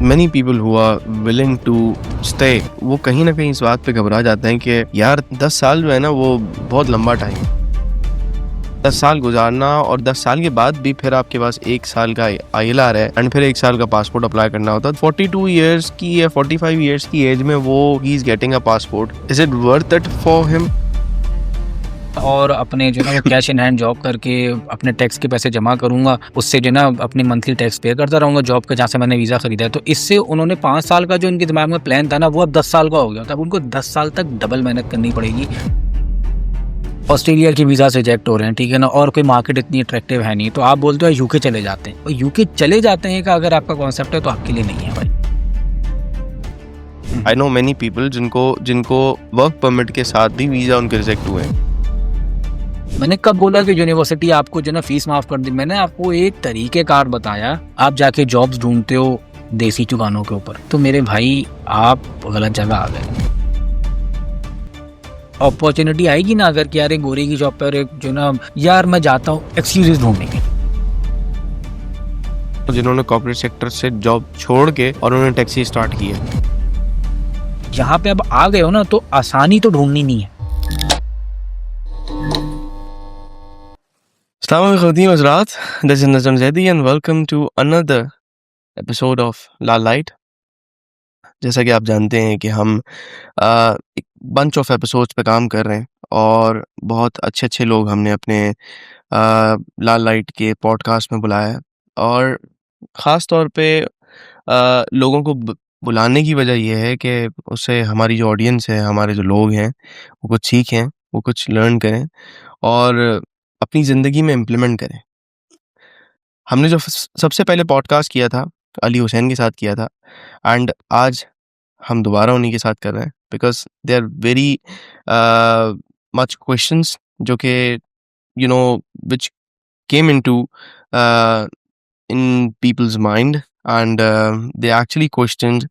many people who are willing to stay, वो कहीं ना कहीं इस बात पे घबरा जाते हैं कि यार 10 साल जो है ना वो बहुत लंबा टाइम है। 10 साल गुजारना और 10 साल के बाद भी फिर आपके पास 1 साल का ILR है एंड फिर 1 साल का पासपोर्ट अप्लाई करना होता है। 42 ईयर्स की या 45 ईयर्स की एज में वो he is getting a passport. Is it worth it for him? और अपने जो है कैश इन हैंड जॉब करके अपने टैक्स के पैसे जमा करूंगा, उससे जो ना अपनी मंथली टैक्स पे करता रहूंगा जॉब का जहाँ से मैंने वीज़ा खरीदा है। तो इससे उन्होंने 5 साल का जो इनके दिमाग में प्लान था ना वो अब 10 साल का हो गया। तब उनको 10 साल तक डबल मेहनत करनी पड़ेगी। ऑस्ट्रेलिया के वीज़ा से रिजेक्ट हो रहे हैं, ठीक है ना, और कोई मार्केट इतनी अट्रैक्टिव है नहीं, तो आप बोलते हो यूके चले जाते हैं। और यूके चले जाते हैं का अगर आपका कॉन्सेप्ट है तो आपके लिए नहीं है भाई। आई नो मेनी पीपल जिनको वर्क परमिट के साथ भी वीज़ा उनके रिजेक्ट हुए हैं। मैंने कब बोला कि यूनिवर्सिटी आपको जो ना फीस माफ कर दी? मैंने आपको एक तरीकेकार बताया। आप जाके जॉब्स ढूंढते हो देसी चुकानों के ऊपर, तो मेरे भाई आप गलत जगह आ गए। अपॉर्चुनिटी आएगी ना अगर कि यार एक गोरी की जॉब पर एक जो ना यार मैं जाता हूँ एक्सक्यूजेस ढूंढने। जिन्होंने कॉर्पोरेट सेक्टर से जॉब छोड़ के और उन्होंने टैक्सी स्टार्ट की है, यहाँ पे अब आ गए हो ना तो आसानी तो ढूंढनी नहीं है। This is Nazam Zaidi and welcome to another episode of La Light. जैसा कि आप जानते हैं कि हम एक बंच ऑफ एपिसोड्स पे काम कर रहे हैं और बहुत अच्छे लोग हमने अपने ला लाइट के पॉडकास्ट में बुलाया है। और ख़ास तौर पे लोगों को बुलाने की वजह यह है कि उससे हमारी जो ऑडियंस है, हमारे जो लोग हैं, वो कुछ सीखें, वो कुछ लर्न करें और अपनी ज़िंदगी में इम्प्लीमेंट करें। हमने जो सबसे पहले पॉडकास्ट किया था अली हुसैन के साथ किया था एंड आज हम दोबारा उन्हीं के साथ कर रहे हैं because they are very much questions जो कि you know which came into in people's mind and they actually questioned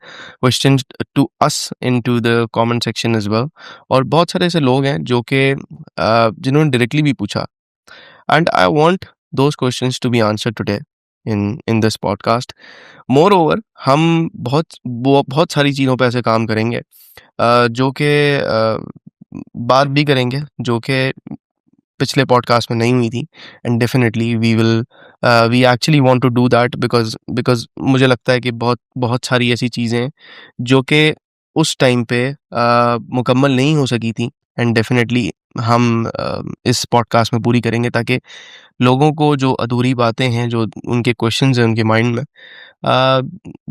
to us into the comment section as well। और बहुत सारे ऐसे लोग हैं जो कि जिन्होंने डायरेक्टली भी पूछा and I want those questions to be answered today in this podcast। Moreover हम बहुत सारी चीज़ों पे ऐसे काम करेंगे जो कि बात भी करेंगे जो कि पिछले पॉडकास्ट में नहीं हुई थी and definitely we actually want to do that because मुझे लगता है कि बहुत सारी ऐसी चीज़ें हैं जो कि उस टाइम पे मुकम्मल नहीं हो सकी थी एंड डेफिनेटली हम इस पॉडकास्ट में पूरी करेंगे ताकि लोगों को जो अधूरी बातें हैं, जो उनके क्वेश्चंस हैं उनके माइंड में,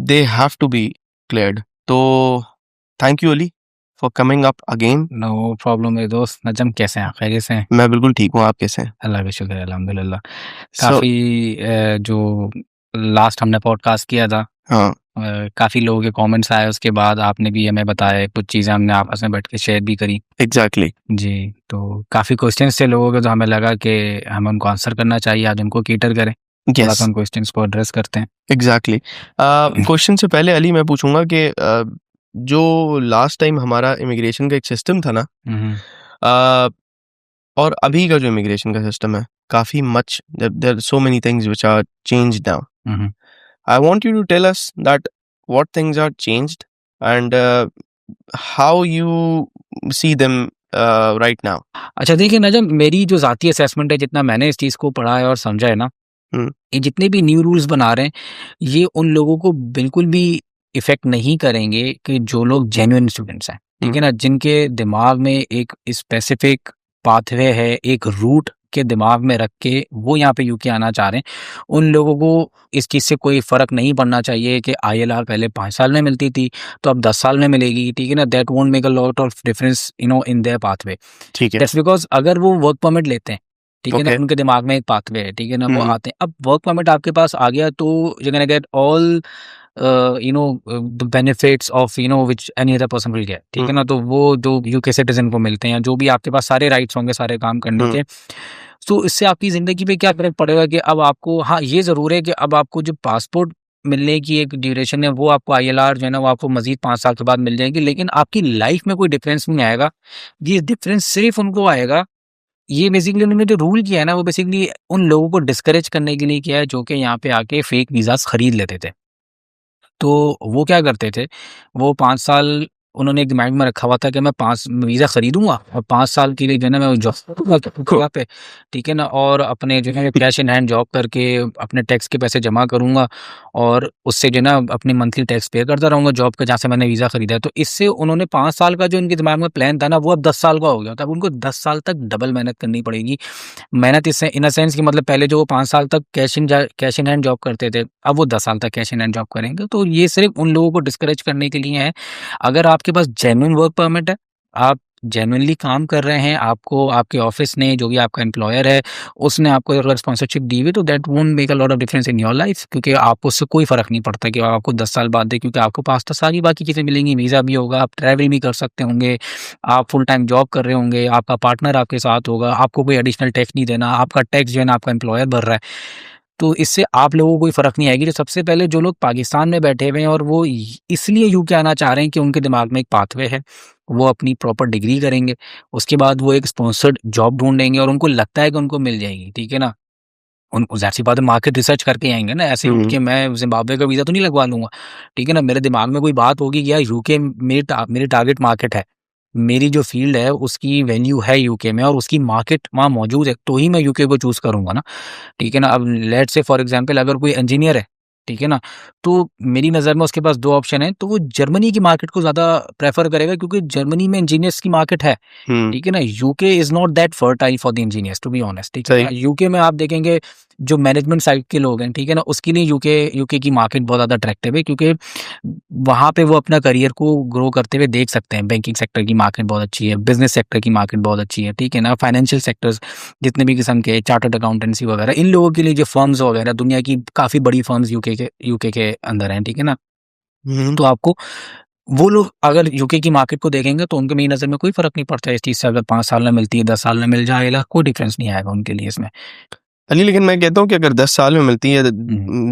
they have to be cleared. तो thank you Ali for coming up again. No problem मेरे दोस्त। नजम कैसे हैं? खैरियत से हैं? मैं बिल्कुल ठीक हूँ, आप कैसे हैं? अल्लाह का शुक्र है, अल्हम्दुलिल्लाह। काफ़ी जो लास्ट हमने पॉडकास्ट किया था, हाँ, काफ़ी लोगों के कमेंट्स आए, उसके बाद आपने भी हमें बताया, कुछ चीज़ें हमने आपस में बैठ के शेयर भी करी। एग्जैक्टली जी, तो काफ़ी क्वेश्चंस थे लोगों के, तो हमें लगा कि हम उनको आंसर करना चाहिए, आज उनको केटर करें, थोड़ा सा उन क्वेश्चंस को एड्रेस करते हैं। एग्जैक्टली। क्वेश्चन से पहले अली मैं पूछूंगा कि जो लास्ट टाइम हमारा इमिग्रेशन का एक सिस्टम था ना, और अभी का जो इमिग्रेशन का सिस्टम है, काफ़ी much there are so many things which are changed now. I want you to tell us that what things are changed and how you see them right now। अच्छा देखिए नजम, मेरी जो ज़ाती असेसमेंट है, जितना मैंने इस चीज़ को पढ़ा है और समझा है ना, ये जितने भी न्यू रूल्स बना रहे हैं, ये उन लोगों को बिल्कुल भी इफेक्ट नहीं करेंगे कि जो लोग जेन्युइन स्टूडेंट्स हैं, ठीक है ना, जिनके दिमाग में एक स्पेसिफिक पाथवे है, एक रूट के दिमाग में रख के वो यहाँ पे यूके आना चाह रहे हैं। उन लोगों को इस चीज़ से कोई फ़र्क नहीं पड़ना चाहिए कि ILR पहले 5 साल में मिलती थी तो अब 10 साल में मिलेगी, ठीक है ना। That won't make a lot of difference in their pathway. ठीक है, दैट्स बिकॉज अगर वो वर्क परमिट लेते हैं, ठीक है ना, उनके दिमाग में एक पाथवे है, ठीक है ना, वो आते हैं। अब वर्क परमिट आपके पास आ गया तो you can get all the benefits of which any other person will get, ठीक है ना। तो वो जो यूके सिटीजन को मिलते हैं, जो भी आपके पास सारे राइट्स होंगे सारे काम करने के, तो इससे आपकी ज़िंदगी पे क्या फर्क पड़ेगा कि अब आपको, हाँ ये ज़रूर है कि अब आपको जो पासपोर्ट मिलने की एक ड्यूरेशन है वो आपको ILR जो है ना वो आपको मजीद 5 साल के बाद मिल जाएगी, लेकिन आपकी लाइफ में कोई डिफरेंस नहीं आएगा। ये डिफरेंस सिर्फ उनको आएगा, ये बेसिकली उन्होंने जो रूल किया है ना वो बेसिकली उन लोगों को डिस्करेज करने के लिए किया है जो कि यहाँ पे आके फेक वीज़ास खरीद लेते थे। तो वो क्या करते थे, वो 5 साल उन्होंने एक दिमाग में रखा हुआ था कि मैं 5 वीज़ा खरीदूँगा और 5 साल के लिए जो है ना मैं जॉब करूँगा जगह पे, ठीक है ना? और अपने जो है कैश इन हैंड जॉब करके अपने टैक्स के पैसे जमा करूँगा और उससे जो है ना अपनी मंथली टैक्स पे करता रहूँगा जॉब का जहाँ से मैंने वीज़ा खरीदा है। तो इससे उन्होंने 5 साल का जो इनके दिमाग में प्लान था ना, वो अब 10 साल का हो गया। तो अब उनको 10 साल तक डबल मेहनत करनी पड़ेगी। मेहनत इससे इन अ सेंस कि मतलब पहले जो वो 5 साल तक कैश इन हैंड जॉब करते थे, अब वो 10 साल तक कैश इन हैंड जॉब करेंगे। तो ये सिर्फ़ उन लोगों को डिस्करेज करने के लिए है। अगर आपके पास जेन्युइन वर्क परमिट है, आप जेन्युइनली काम कर रहे हैं, आपको आपके ऑफ़िस ने जो भी आपका एम्प्लॉयर है, उसने आपको अगर स्पॉन्सरशिप दी हुई है तो that won't make a lot of difference in your life क्योंकि आपको उससे कोई फ़र्क नहीं पड़ता कि आपको 10 साल बाद दे क्योंकि आपके पास तो सारी बाकी चीज़ें मिलेंगी, वीज़ा भी होगा, आप ट्रैवल भी कर सकते होंगे, आप फुल टाइम जॉब कर रहे होंगे, आपका पार्टनर आपके साथ होगा, आपको कोई एडिशनल टैक्स नहीं देना, आपका टैक्स जो है ना आपका एम्प्लॉयर भर रहा है। तो इससे आप लोगों को कोई फ़र्क नहीं आएगी। तो सबसे पहले जो लोग पाकिस्तान में बैठे हुए हैं और वो इ इसलिए यूके आना चाह रहे हैं कि उनके दिमाग में एक पाथवे है, वो अपनी प्रॉपर डिग्री करेंगे, उसके बाद वो एक स्पॉन्सर्ड जॉब ढूँढेंगे और उनको लगता है कि उनको मिल जाएगी, ठीक है ना? उनको ज़ाहिर-सी बात है मार्केट रिसर्च करके ही आएँगे ना, ऐसे ही उठ हुँ, के मैं ज़िम्बाब्वे का वीज़ा तो नहीं लगवा लूँगा, ठीक है ना? मेरे दिमाग में कोई बात होगी कि यार यूके मेरी टारगेट मार्केट है। मेरी जो फ़ील्ड है उसकी वैल्यू है यूके में और उसकी मार्केट वहाँ मौजूद है, तो ही मैं यूके को चूज़ करूँगा ना। ठीक है ना? अब लेट्स से फॉर एग्ज़ाम्पल अगर कोई इंजीनियर है, ठीक है ना? तो मेरी नज़र में उसके पास 2 ऑप्शन हैं, तो वो जर्मनी की मार्केट को ज़्यादा प्रेफ़र करेगा क्योंकि जर्मनी में इंजीनियर्स की मार्केट है, हुँ, ठीक है ना? UK is not that fertile for the engineers to be honest, ठीक है सही। ना? यूके में आप देखेंगे जो मैनेजमेंट साइड के लोग हैं, ठीक है ना? उसके लिए यूके की मार्केट बहुत ज़्यादा अट्रैक्टिव है क्योंकि वहाँ पे वो अपना करियर को ग्रो करते हुए देख सकते हैं। बैंकिंग सेक्टर की मार्केट बहुत अच्छी है, बिज़नेस सेक्टर की मार्केट बहुत अच्छी है, ठीक है ना? फाइनेंशियल सेक्टर्स जितने भी किस्म के चार्टर्ड अकाउंटेंसी वगैरह, इन लोगों के लिए जो फर्म्स वगैरह दुनिया की काफ़ी बड़ी फर्म्स यूके के अंदर हैं, ठीक है ना? हुँ, तो आपको वो लोग अगर यूके की मार्केट को देखेंगे तो उनके मेरी नज़र में कोई फ़र्क नहीं पड़ता है इस चीज़ से अगर 5 साल में मिलती है, 10 साल में मिल जाएगा, कोई डिफ़रेंस नहीं आएगा उनके लिए इसमें। अली लेकिन मैं कहता हूँ कि अगर 10 साल में मिलती है hmm,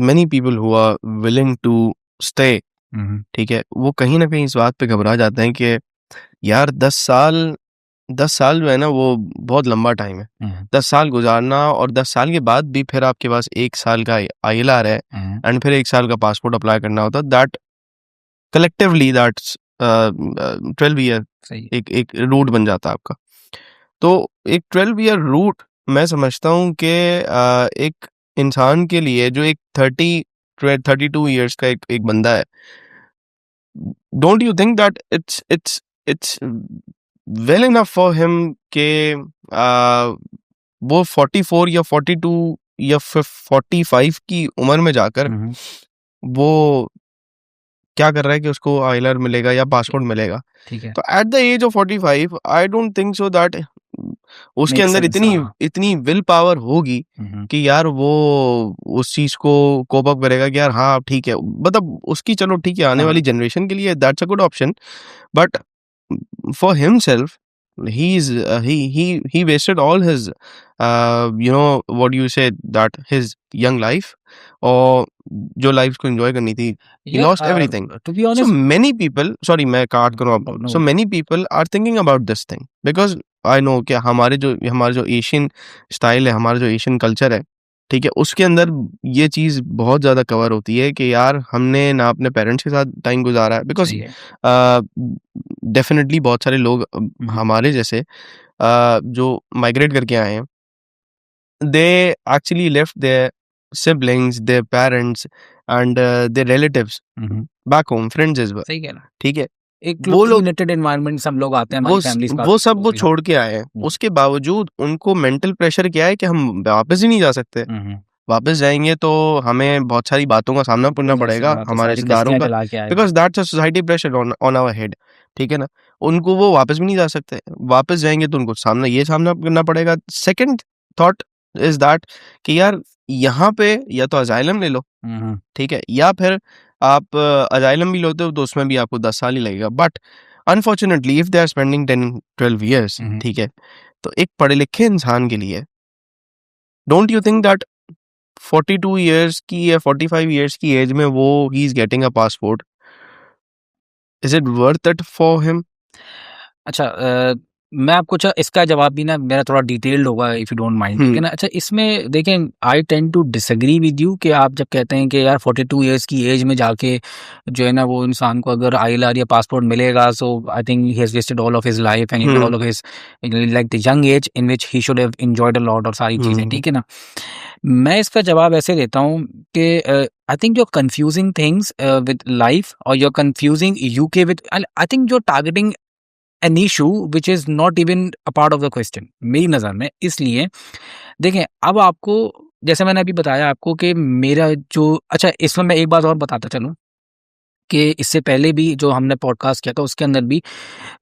many people who are willing to stay, hmm, hmm, ठीक है? वो कहीं न कहीं इस बात पे घबरा जाते हैं कि यार 10 साल जो है ना वो बहुत लंबा टाइम है। हुँ, 10 साल गुज़ारना और 10 साल के बाद भी फिर आपके पास 1 साल का आईएलआर है हुँ, एंड फिर 1 साल का पासपोर्ट अप्लाई करना होता है दैट कलेक्टिवली दैट्स 12 ईयर सही है। एक एक रूट बन जाता है आपका। तो एक 12 ईयर रूट मैं समझता हूँ कि एक इंसान के लिए जो एक 32 ईयर्स का एक बंदा है, don't you think that it's well enough for him के वो 44 या 42 या फिर 45 की उम्र में जाकर हुँ, हुँ, वो क्या कर रहा है कि उसको आईएलआर मिलेगा या पासपोर्ट मिलेगा। ठीक है। तो at the age of 45 I don't think so that उसके मेक अंदर सेंस इतनी हाँ। इतनी विल पावर होगी हुँ, हुँ, कि यार वो उस चीज़ को कोप अप करेगा कि यार हाँ, ठीक है। मतलब उसकी चलो ठीक है आने हाँ, वाली जनरेशन के लिए that's a good option but for himself he wasted all his what you said that his young life और जो लाइफ को एंजॉय करनी थी he यार lost everything to be so honest many people sorry मैं काट करूँ आपको no so many people are thinking about this thing because I know कि हमारे जो एशियन स्टाइल है हमारा जो एशियन कल्चर है ठीक है उसके अंदर ये चीज़ बहुत ज़्यादा कवर होती है कि यार हमने ना अपने पेरेंट्स के साथ टाइम गुजारा है बिकॉज सही है। डेफिनेटली बहुत सारे लोग हुँ, हुँ, हमारे जैसे जो माइग्रेट करके आए हैं they actually left their siblings their parents and their relatives hmm, hmm, back home friends as well सही कह रहा है। ठीक है एक वो क्लोज़ली लोग निटेड एनवायरनमेंट सब लोग आते हैं, हमारी फैमिलीज़ वो काफ़ी सब वो क्लोज़ली हाँ। छोड़ के आए हैं हुँ, उसके बावजूद उनको मेंटल प्रेशर क्या है कि हम वापस ही नहीं जा सकते हुँ, हुँ, वापस जाएँगे तो हमें बहुत सारी बातों का सामना करना ज़ाहिर-सी पड़ेगा बात है हमारे सारी रिश्तेदारों गस्तियाँ का चला के आए हैं। Because that's a society pressure on on our head ठीक है ना? उनको वो वापस भी नहीं जा सकते। वापस जाएँगे तो उनको सामना करना पड़ेगा। सेकंड थॉट इज़ दैट कि यार यहाँ पे या तो असाइलम ले लो, हुँ, हुँ, ठीक है? या फिर आप असाइलम भी लेते हो तो उसमें भी आपको 10 साल ही लगेगा। But unfortunately if they are spending 10-12 years hmm, hmm. ठीक है? तो एक पढ़े लिखे इंसान के लिए don't you think that 42 years की या 45 इयर्स की एज में वो ही is getting a passport, is it worth it for him? अच्छा मैं आपको अच्छा इसका जवाब भी ना मेरा थोड़ा डिटेल्ड होगा इफ यू डोंट माइंड, ठीक है ना। अच्छा इसमें देखें, I tend to disagree with you कि आप जब कहते हैं कि यार 42 इयर्स की एज में जाके जो है ना वो इंसान को अगर आईएलआर या पासपोर्ट मिलेगा, so I think he has wasted all of his life and all of his like the young age in which he should have enjoyed a lot और सारी चीजें, ठीक है ना। मैं इसका जवाब ऐसे देता हूँ कि I think you're confusing things with life, or you're confusing UK with, I think you're targeting an issue which is not even a part of the question मेरी नज़र में। इसलिए देखें, अब आपको जैसे मैंने अभी बताया आपको कि मेरा जो, अच्छा इसमें मैं एक बात और बताता चलूँ कि इससे पहले भी जो हमने पॉडकास्ट किया था उसके अंदर भी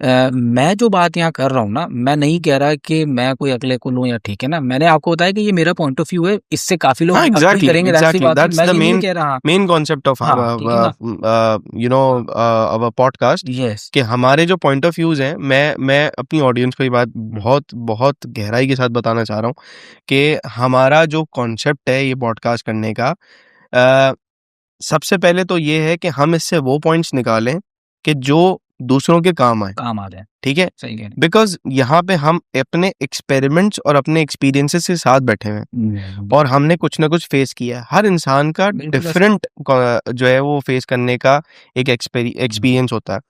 मैं जो बात यहाँ कर रहा हूँ ना, मैं नहीं कह रहा कि मैं कोई अगले को लूँ या, ठीक है ना। मैंने आपको बताया कि ये मेरा पॉइंट ऑफ व्यू है, इससे काफी लोग agree Exactly, करेंगे, that's the exactly. बात है। That's मैं the ये नहीं main कह रहा, main concept of हाँ ठीक है ना, our podcast यस कि हमारे जो पॉइंट ऑफ व्यूज हैं, मैं अपनी ऑडियंस को ये बात बहुत बहुत गहराई के साथ बताना चाह रहा हूँ कि हमारा जो कॉन्सेप्ट है ये पॉडकास्ट करने का, अ, सबसे पहले तो ये है कि हम इससे वो पॉइंट्स निकालें कि जो दूसरों के काम आए, काम आ जाए, ठीक है। सही कह रहे बिकॉज यहाँ पे हम अपने एक्सपेरिमेंट्स और अपने एक्सपीरियंसेस के साथ बैठे हुए हैं हैं। और हमने कुछ ना कुछ फेस किया है। हर इंसान का बिल्कुल ऐसा। डिफरेंट जो है वो फेस करने का एक एक्सपीरियंस होता है।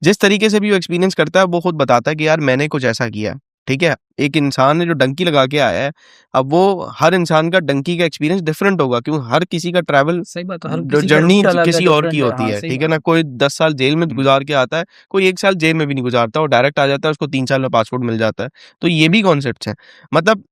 जिस तरीके से भी वो एक्सपीरियंस करता है वो खुद बताता है कि यार मैंने कुछ ऐसा किया है, ठीक है। एक इंसान है जो डंकी लगा के आया है, अब वो हर इंसान का डंकी का एक्सपीरियंस डिफरेंट होगा क्योंकि हर किसी का ट्रैवल सही बात है, हर जो किसी का जर्नी रूट अलग है, किसी और की डिफरेंट है, होती हाँ है, सही ठीक है बात ना। है। कोई 10 साल जेल में गुजार के आता है, कोई 1 साल जेल में भी नहीं गुजारता, वो डायरेक्ट आ जाता है, उसको 3 साल में पासपोर्ट मिल जाता है। तो ये भी कॉन्सेप्ट्स हैं। मतलब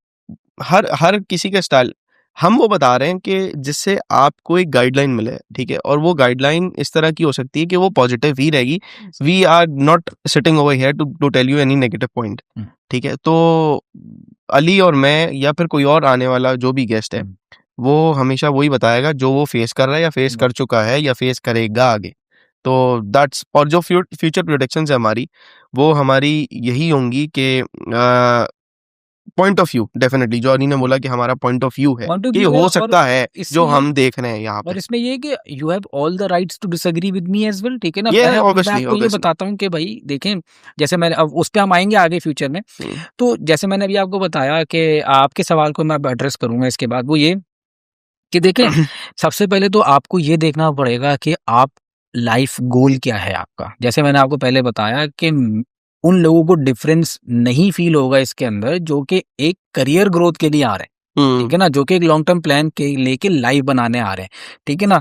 हर हर किसी का स्टाइल, हम वो बता रहे हैं कि जिससे आपको एक गाइडलाइन मिले, ठीक है। और वो गाइडलाइन इस तरह की हो सकती है कि वो पॉजिटिव ही रहेगी। We are not sitting over here to tell you any negative point, ठीक है। तो अली और मैं या फिर कोई और आने वाला जो भी गेस्ट है वो हमेशा वही बताएगा जो वो फेस कर रहा है या फेस कर चुका है या फेस करेगा आगे। तो दैट्स, और जो फ्यूचर प्रोडिक्शंस है हमारी, वो हमारी यही होंगी कि पॉइंट ऑफ व्यू, डेफिनेटली जो अली ने बोला कि हमारा पॉइंट ऑफ व्यू है पॉइंट ऑफ कि व्यू है, हो और सकता है इससे जो ये, हम देख रहे हैं यहाँ और पे। इसमें ये है कि you have all the rights to disagree with me as well, ठीक है ना। ये मैं ऑब्वियसली आपको ये बताता हूँ कि भाई देखें, जैसे मैंने, अब उस पे हम आएंगे आगे फ्यूचर में। तो जैसे मैंने अभी आपको बताया कि आपके सवाल को मैं एड्रेस करूंगा इसके बाद, वो ये कि देखें, सबसे पहले तो आपको ये देखना पड़ेगा कि आप लाइफ गोल क्या है आपका। जैसे मैंने आपको पहले बताया कि उन लोगों को डिफरेंस नहीं फील होगा इसके अंदर जो कि एक करियर ग्रोथ के लिए आ रहे हैं, ठीक है ना, जो कि एक लॉन्ग टर्म प्लान के लेके लाइफ बनाने आ रहे हैं, ठीक है ना।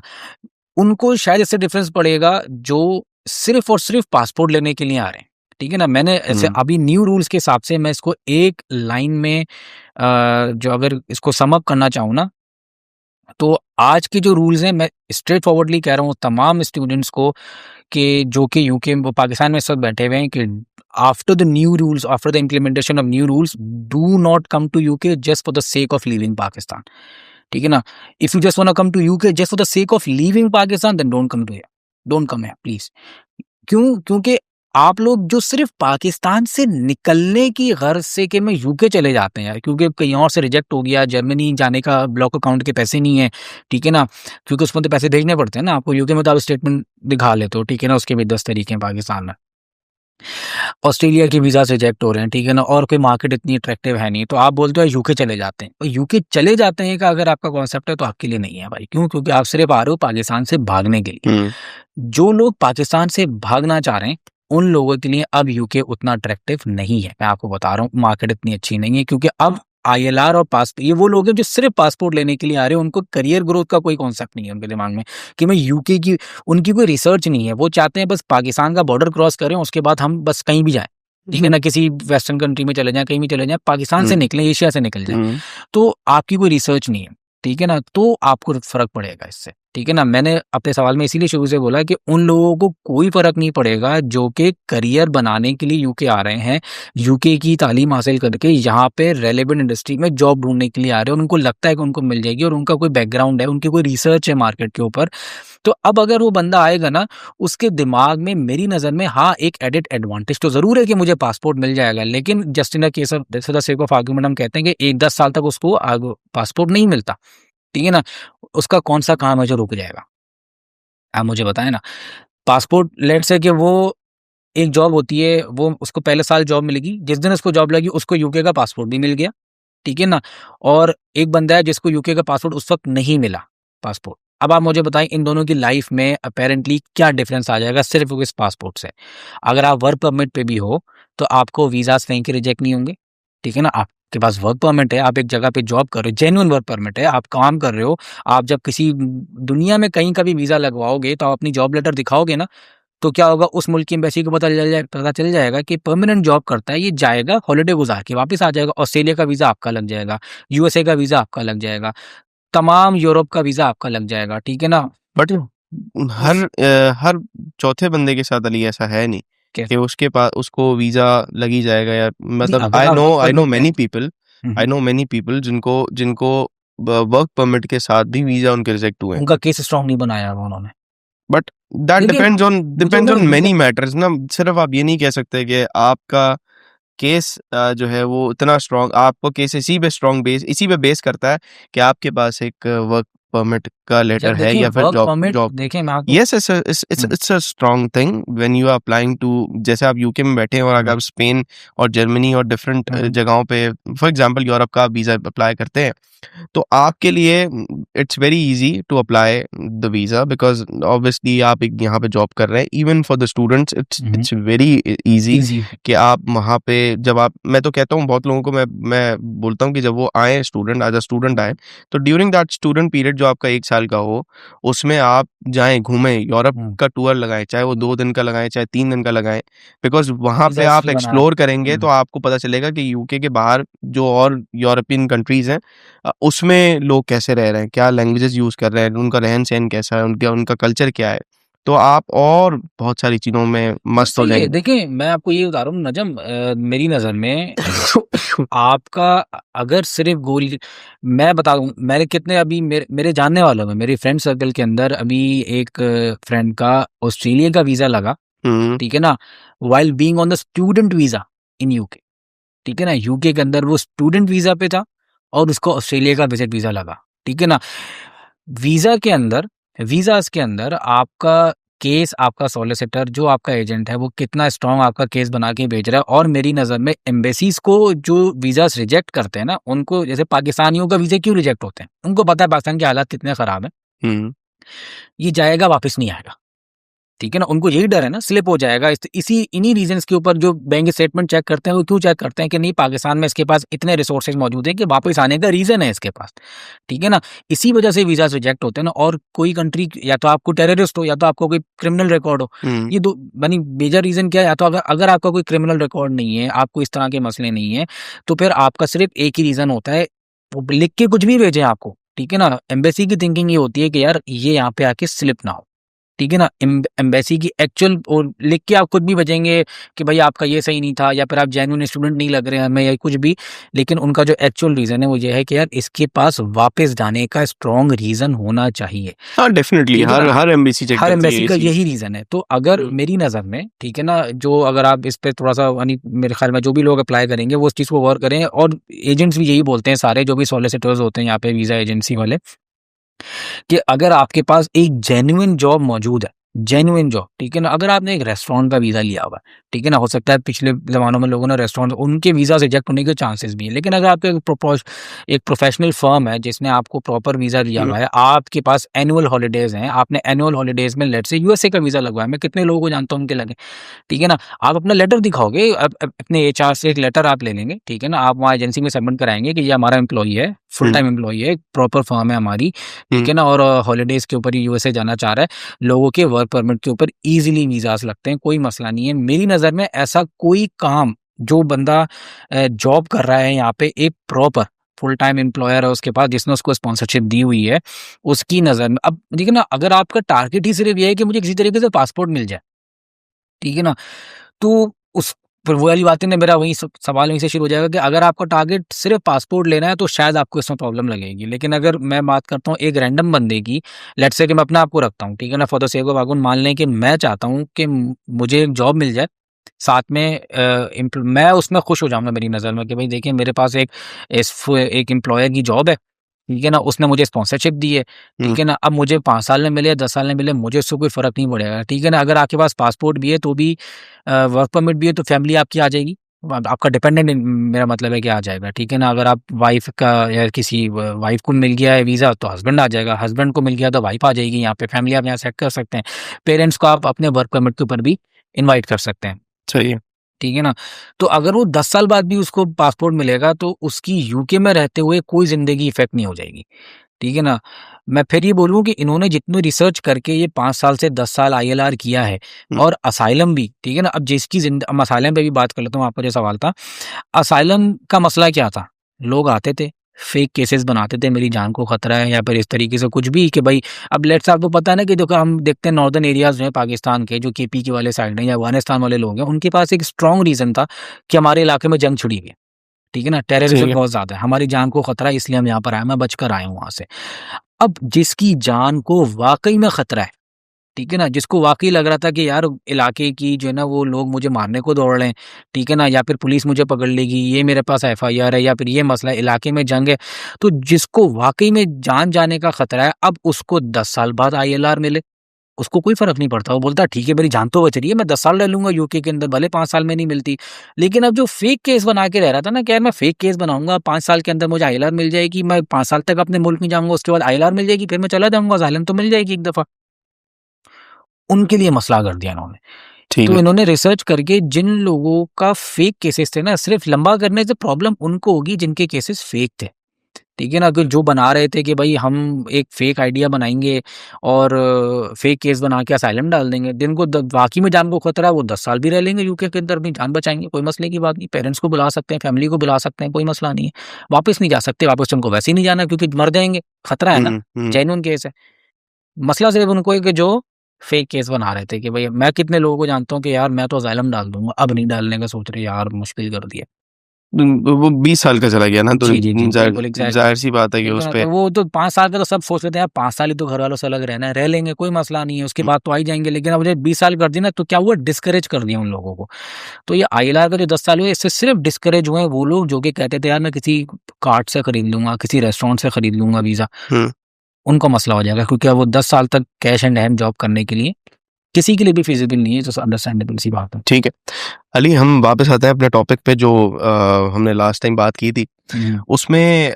उनको शायद इससे डिफरेंस पड़ेगा जो सिर्फ और सिर्फ पासपोर्ट लेने के लिए आ रहे हैं, ठीक है ना। मैंने ऐसे अभी न्यू रूल्स के हिसाब से मैं इसको एक लाइन में जो अगर इसको सम अप करना चाहूँ ना, तो आज के जो रूल्स हैं, मैं स्ट्रेट फॉरवर्डली कह रहा हूँ तमाम स्टूडेंट्स को कि जो कि यूके पाकिस्तान में इस वक्त बैठे हुए हैं, कि after the new rules, after the implementation of new rules, do not come to UK just for the sake of living Pakistan, ठीक है ना। If you just want to come to UK just for the sake of living Pakistan, then don't come to here, don't come here please. क्यों? क्योंकि आप लोग जो सिर्फ पाकिस्तान से निकलने की गर्ज से कि मैं यूके चले जाते हैं यार, क्योंकि कहीं और से रिजेक्ट हो गया, जर्मनी जाने का ब्लॉक अकाउंट के पैसे नहीं है, ठीक है ना, क्योंकि उसमें तो पैसे भेजने पड़ते हैं ना आपको। यूके में तो आप स्टेटमेंट दिखा लेते हो, ठीक है ना, उसके भी 10 तरीके हैं पाकिस्तान में। ऑस्ट्रेलिया के वीजा रिजेक्ट हो रहे हैं, ठीक है ना, और कोई मार्केट इतनी अट्रैक्टिव है नहीं, तो आप बोलते हो यूके चले जाते हैं। और यूके चले जाते हैं का अगर आपका कॉन्सेप्ट है तो आपके लिए नहीं है भाई। क्यों? क्योंकि आप सिर्फ आ रहे हो पाकिस्तान से भागने के लिए। जो लोग पाकिस्तान से भागना चाह रहे हैं उन लोगों के लिए अब यूके उतना अट्रैक्टिव नहीं है, मैं आपको बता रहा हूँ। मार्केट इतनी अच्छी नहीं है क्योंकि अब आईएलआर और पासपोर्ट, ये वो लोग हैं जो सिर्फ पासपोर्ट लेने के लिए आ रहे हैं, उनको करियर ग्रोथ का कोई कॉन्सेप्ट नहीं है उनके दिमाग में कि मैं यूके की, उनकी कोई रिसर्च नहीं है। वो चाहते हैं बस पाकिस्तान का बॉर्डर क्रॉस करें, उसके बाद हम बस कहीं भी जाएं, ठीक है ना, किसी वेस्टर्न कंट्री में चले जाएं, कहीं भी चले जाएं, पाकिस्तान से निकलें, एशिया से निकल जाएं। तो आपकी कोई रिसर्च नहीं है, ठीक है ना, तो आपको फर्क पड़ेगा इससे, ठीक है ना। मैंने अपने सवाल में इसीलिए शुरू से बोला कि उन लोगों को कोई फर्क नहीं पड़ेगा जो कि करियर बनाने के लिए यूके आ रहे हैं, यूके की तालीम हासिल करके यहाँ पे रेलेवेंट इंडस्ट्री में जॉब ढूंढने के लिए आ रहे हैं, उनको लगता है कि उनको मिल जाएगी और उनका कोई बैकग्राउंड है, उनकी कोई रिसर्च है मार्केट के ऊपर। तो अब अगर वो बंदा आएगा ना, उसके दिमाग में मेरी नज़र में हाँ एक एडिट एडवांटेज तो ज़रूर है कि मुझे पासपोर्ट मिल जाएगा, लेकिन just in the case of the sake of argument हम कहते हैं कि 1-10 साल तक उसको पासपोर्ट नहीं मिलता, ठीक है ना। उसका कौन सा काम है जो रुक जाएगा? आप मुझे बताएं ना। पासपोर्ट लेट्स से कि वो एक जॉब होती है, वो उसको पहले साल जॉब मिलेगी, जिस दिन उसको जॉब लगी उसको यूके का पासपोर्ट भी मिल गया, ठीक है ना। और एक बंदा है जिसको यूके का पासपोर्ट उस वक्त नहीं मिला पासपोर्ट। अब आप मुझे बताएं इन दोनों की लाइफ में अपेरेंटली क्या डिफरेंस आ जाएगा सिर्फ इस पासपोर्ट से। अगर आप वर्क परमिट पे भी हो तो आपको वीजाज कहीं के रिजेक्ट नहीं होंगे, ठीक है ना। आपके पास वर्क परमिट है, आप एक जगह पे जॉब कर रहे हो, जेन्युइन वर्क परमिट है, आप काम कर रहे हो। आप जब किसी दुनिया में कहीं का भी वीजा लगवाओगे तो आप अपनी जॉब लेटर दिखाओगे ना, तो क्या होगा, उस मुल्क की एम्बेसी को पता चल जाएगा कि परमानेंट जॉब करता है, ये जाएगा हॉलिडे गुजार के वापस आ जाएगा, ऑस्ट्रेलिया का वीजा आपका लग जाएगा, यूएसए का वीजा आपका लग जाएगा, तमाम यूरोप का वीजा आपका लग जाएगा, ठीक है ना। बट उस हर चौथे बंदे के साथ अली ऐसा है नहीं क्या कि उसके पास उसको वीजा लगी जाएगा, या नहीं, मतलब अगर आप वर्क आई नो परमिट पे many people, I know many people जिनको जिनको वर्क परमिट के साथ भी वीजा उनके रिजेक्ट हुए हैं। उनका केस स्ट्रांग नहीं बनाया हुआ उन्होंने। बट दैट लेकिन मुझे डिपेंड्स ना ऑन मुझे मेनी मैटर्स ना। सिर्फ आप ये नहीं कह सकते कि आपका केस जो है वो इतना स्ट्रांग, आपको केस इसी पे बेस करता है कि आपके पास एक वर्क परमिट का लेटर जब है देखें या फिर वर्क जॉब परमिट, जॉब देखें मैं आपको yes, it's a strong thing when you are applying to, जैसे आप यूके में बैठे हैं और अगर आप स्पेन और जर्मनी और डिफरेंट जगहों पे फॉर एग्जांपल यूरोप का वीजा अप्लाई करते हैं, तो आपके लिए it's very easy to apply the visa, because obviously आप एक यहाँ पे जॉब कर रहे हैं। Even for the students it's very easy easy. कि आप वहाँ पे जब आप, मैं तो कहता हूँ बहुत लोगों को, मैं बोलता हूँ कि जब वो आए स्टूडेंट एज अ स्टूडेंट आए, तो ड्यूरिंग दैट स्टूडेंट पीरियड जो आपका 1 साल का हो, उसमें आप जाएं, घूमें, यूरोप का टूर लगाएं, चाहे वो 2 दिन का लगाएं चाहे 3 दिन का लगाएं, बिकॉज वहाँ पे वीजा आप सी बना एक्सप्लोर करेंगे तो आपको पता चलेगा कि यूके के बाहर जो और यूरोपियन कंट्रीज हैं उसमें लोग कैसे रह रहे हैं, क्या लैंग्वेजेस यूज कर रहे हैं, उनका रहन सहन कैसा है, उनका उनका कल्चर क्या है, तो आप और बहुत सारी चीजों में मस्त हो सही है। जाएंगे। देखिए मैं आपको ये बता रहा हूँ नजम, मेरी नज़र में आपका अगर सिर्फ गोल, मैं बता दूं, मैंने कितने अभी मेरे जानने वालों में, मेरी फ्रेंड सर्कल के अंदर अभी एक फ्रेंड का ऑस्ट्रेलिया का वीज़ा लगा, हम्म। ठीक है ना, while being on the student visa in UK, ठीक है ना। यूके के अंदर वो स्टूडेंट वीज़ा पे था और उसको ऑस्ट्रेलिया का विजिट वीज़ा लगा, ठीक है ना। वीज़ा के अंदर, वीज़ाज़ के अंदर आपका केस, आपका सॉलिसिटर जो आपका एजेंट है वो कितना स्ट्रांग आपका केस बना के भेज रहा है। और मेरी नज़र में एम्बेसीज को जो वीज़ाज़ रिजेक्ट करते हैं ना, उनको, जैसे पाकिस्तानियों का वीज़ा क्यों रिजेक्ट होते हैं, उनको पता है पाकिस्तान के हालात कितने ख़राब हैं, हम्म। ये जाएगा वापस नहीं आएगा, ठीक है ना। उनको यही डर है ना, स्लिप हो जाएगा। इसी इन्हीं रीजंस के ऊपर जो बैंक स्टेटमेंट चेक करते हैं, वो क्यों चेक करते हैं कि नहीं पाकिस्तान में इसके पास इतने रिसोर्सेज मौजूद हैं कि वापस आने का रीजन है इसके पास, ठीक है ना। इसी वजह से वीजा रिजेक्ट होते हैं ना। और कोई कंट्री, या तो आपको टेररिस्ट हो या तो आपको कोई क्रिमिनल रिकॉर्ड हो, ये दो यानी मेजर रीजन क्या है। या तो अगर आपका कोई क्रिमिनल रिकॉर्ड नहीं है, आपको इस तरह के मसले नहीं है, तो फिर आपका सिर्फ एक ही रीजन होता है, वो लिख के कुछ भी भेजें आपको, ठीक है ना। एम्बेसी की थिंकिंग ये होती है कि यार ये यहाँ पे आके स्लिप ना हो, ठीक है ना। एम्बेसी की एक्चुअल, और लिख के आप खुद भी बचेंगे कि भाई आपका ये सही नहीं था, या फिर आप जेन्युइन स्टूडेंट नहीं लग रहे हैं हमें, या कुछ भी। लेकिन उनका जो एक्चुअल रीजन है वो ये है कि यार इसके पास वापस जाने का स्ट्रॉन्ग रीजन होना चाहिए, हाँ डेफिनेटली, ठीक है हर ना। हर एम्बेसी चेक हर करती है एम्बेसी ये का चीज। यही रीजन है। तो अगर मेरी नज़र में, ठीक है ना, जो अगर आप इस पे थोड़ा सा यानी मेरे ख्याल में जो भी लोग अप्लाई करेंगे वो उस चीज़ को गौर करें। और एजेंट्स भी यही बोलते हैं, सारे जो भी सॉलिसिटर्स होते हैं यहाँ पे वीज़ा एजेंसी वाले, कि अगर आपके पास एक जेन्युइन जॉब मौजूद है, जेन्युइन जॉब, ठीक है ना। अगर आपने एक रेस्टोरेंट का वीज़ा लिया हुआ है, ठीक है ना, हो सकता है पिछले ज़मानों में लोगों ने रेस्टोरेंट, उनके वीज़ा रिजेक्ट होने के चांसेस भी हैं। लेकिन अगर आपका एक प्रोफेशनल फर्म है जिसने आपको प्रॉपर वीज़ा दिया हुआ है, आपके पास एनुअल हॉलीडेज़ हैं, आपने एनुअल हॉलीडेज़ में लेट्स से यूएसए का वीज़ा लगवाया, मैं कितने लोगों को जानता हूँ उनके लगे, ठीक है ना। आप अपना लेटर दिखाओगे, अपने एचआर से एक लेटर आप ले लेंगे, ठीक है ना। आप वहाँ एजेंसी में सबमिट कराएंगे कि ये हमारा एम्प्लॉई है, फुल टाइम एम्प्लॉई है, प्रॉपर फर्म है हमारी, ठीक है ना, और हॉलीडेज के ऊपर ही यूएसए जाना चाह रहा है। लोगों के वर्क परमिट के ऊपर इजीली वीजास लगते हैं, कोई मसला नहीं है। मेरी नज़र में ऐसा कोई काम, जो बंदा जॉब कर रहा है यहाँ पे, एक प्रॉपर फुल टाइम एम्प्लॉयर है उसके पास, जिसने उसको स्पॉन्सरशिप दी हुई है, उसकी नज़र में, अब ठीक है ना, अगर आपका टारगेट ही सिर्फ ये है कि मुझे किसी तरीके से पासपोर्ट मिल जाए, ठीक है ना, तो उस फिर वो वाली बातें, ने मेरा वही सवाल वहीं से शुरू हो जाएगा कि अगर आपका टारगेट सिर्फ पासपोर्ट लेना है तो शायद आपको इसमें प्रॉब्लम लगेगी। लेकिन अगर मैं बात करता हूँ एक रैंडम बंदे की, लेट्स से कि मैं अपने आप को रखता हूँ, ठीक है ना, for the sake of argument मान लें कि मैं चाहता हूँ कि मुझे एक जॉब मिल जाए, साथ में मैं उसमें खुश हो जाऊंगा मेरी नज़र में कि भाई देखिए मेरे पास एक एम्प्लॉयर की जॉब है, ठीक है ना, उसने मुझे स्पॉन्सरशिप दी है, ठीक है ना, अब मुझे 5 साल में मिले या 10 साल में मिले, मुझे उससे कोई फ़र्क नहीं पड़ेगा, ठीक है ना। अगर आपके पास पासपोर्ट भी है तो भी वर्क परमिट भी है तो फैमिली आपकी आ जाएगी, आपका डिपेंडेंट मेरा मतलब है कि आ जाएगा, ठीक है ना। अगर आप वाइफ का या किसी वाइफ को मिल गया है वीज़ा तो हस्बैंड आ जाएगा, हस्बैंड को मिल गया तो वाइफ आ जाएगी, यहाँ पे फैमिली आप यहाँ सेट कर सकते हैं। पेरेंट्स को आप अपने वर्क परमिट के ऊपर भी इनवाइट कर सकते हैं, सही है। ठीक है ना। तो अगर वो 10 साल बाद भी उसको पासपोर्ट मिलेगा तो उसकी यूके में रहते हुए कोई ज़िंदगी इफ़ेक्ट नहीं हो जाएगी, ठीक है ना। मैं फिर ये बोलूँ कि इन्होंने जितनी रिसर्च करके ये 5 साल से 10 साल आईएलआर किया है और असाइलम भी, ठीक है ना। अब जिसकी अब असाइलम पे भी बात कर लेता हूँ, आपका जो सवाल था, असाइलम का मसला क्या था? लोग आते थे, फेक केसेस बनाते थे, मेरी जान को खतरा है या फिर इस तरीके से कुछ भी कि भाई, अब लेट्स आपको पता है ना कि देखो हम देखते हैं नॉर्दर्न एरियाज़ जो हैं पाकिस्तान के, जो केपी के वाले साइड हैं या अफ़गानिस्तान वाले लोग हैं, उनके पास एक स्ट्रॉन्ग रीज़न था कि हमारे इलाके में जंग छिड़ी हुई है, ठीक है ना, सही टेररिज्म है। बहुत ज़्यादा है, हमारी जान को खतरा है इसलिए हम यहाँ पर आए, मैं बचकर आया हूँ वहाँ से। अब जिसकी जान को वाक़ई में खतरा है, ठीक है ना, जिसको वाक़ई लग रहा था कि यार इलाके की जो है ना वो लोग मुझे मारने को दौड़ रहे हैं, ठीक है ना, या फिर पुलिस मुझे पकड़ लेगी, ये मेरे पास एफआईआर है या फिर ये मसला है, इलाके में जंग है, तो जिसको वाक़ई में जान जाने का खतरा है, अब उसको 10 साल बाद आईएलआर मिले, उसको कोई फ़र्क नहीं पड़ता। वो बोलता है ठीक है मेरी जान तो बच रही है, मैं 10 साल रह लूँगा यूके के अंदर, भले 5 साल में नहीं मिलती। लेकिन अब जो फेक केस बना के रह रहा था ना कि यार मैं फेक केस बनाऊँगा, 5 साल के अंदर मुझे आईएलआर मिल जाएगी, मैं 5 साल तक अपने मुल्क में जाऊँगा, उसके बाद आईएलआर मिल जाएगी, फिर मैं चला जाऊँगा, असाइलम तो मिल जाएगी एक दफ़ा। उनके लिए मसला कर दिया इन्होंने। ठीक तो है। इन्होंने रिसर्च करके जिन लोगों का फेक केसेस थे ना, सिर्फ़ लंबा करने से प्रॉब्लम उनको होगी जिनके केसेस फेक थे। ठीक है ना? अगर जो बना रहे थे कि भई हम एक फेक आइडिया बनाएँगे और फेक केस बना के असाइलम डाल देंगे। जिनको वाक़ई में जान को खतरा है वो 10 साल भी रह लेंगे यूके के अंदर, अपनी जान बचाएँगे, कोई मसले की बात नहीं। पेरेंट्स को बुला सकते हैं, फैमिली को बुला सकते हैं, कोई मसला नहीं है। वापस नहीं जा सकते, वापस तो उनको वैसे ही नहीं जाना क्योंकि मर जाएँगे, खतरा है ना, हुँ। जेन्युइन केस है। मसला सिर्फ़ उनको है कि जो फेक केस बना रहे थे कि भई मैं कितने लोगों को जानता हूँ कि यार मैं तो असाइलम डाल दूँगा, अब नहीं डालने का सोच रहे यार मुश्किल कर दिया। वो 20 साल का चला गया ना, तो जी, जी, जी, बिल्कुल एग्ज़ैक्टली। ज़ाहिर-सी बात है कि ठीक है उस ना? पे तो वो तो 5 साल का तो सब सोच लेते हैं यार 5 साल ही तो घरवालों से अलग रहना है, रह लेंगे कोई मसला नहीं है, उसके बाद तो आ ही जाएँगे। लेकिन अब जब 20 साल कर दिए ना तो क्या हुआ डिस्करेज कर दिया उन लोगों को। तो ये आईएलआर का जो 10 साल हुए इससे सिर्फ़ डिस्करेज हुए हैं वो लोग जो कि कहते थे यार मैं किसी कार्ट से खरीद लूँगा, किसी रेस्टोरेंट से खरीद लूँगा वीज़ा। हुँ। उनको मसला हो जाएगा क्योंकि अब वो 10 साल तक कैश एंड हैंड जॉब करने के लिए किसी के लिए भी फ़ीज़िबल नहीं है, जो अंडरस्टैंडेबल सी बात है। ठीक है। अली, हम वापस आते हैं अपने टॉपिक पे जो हमने लास्ट टाइम बात की थी। हुँ, उसमें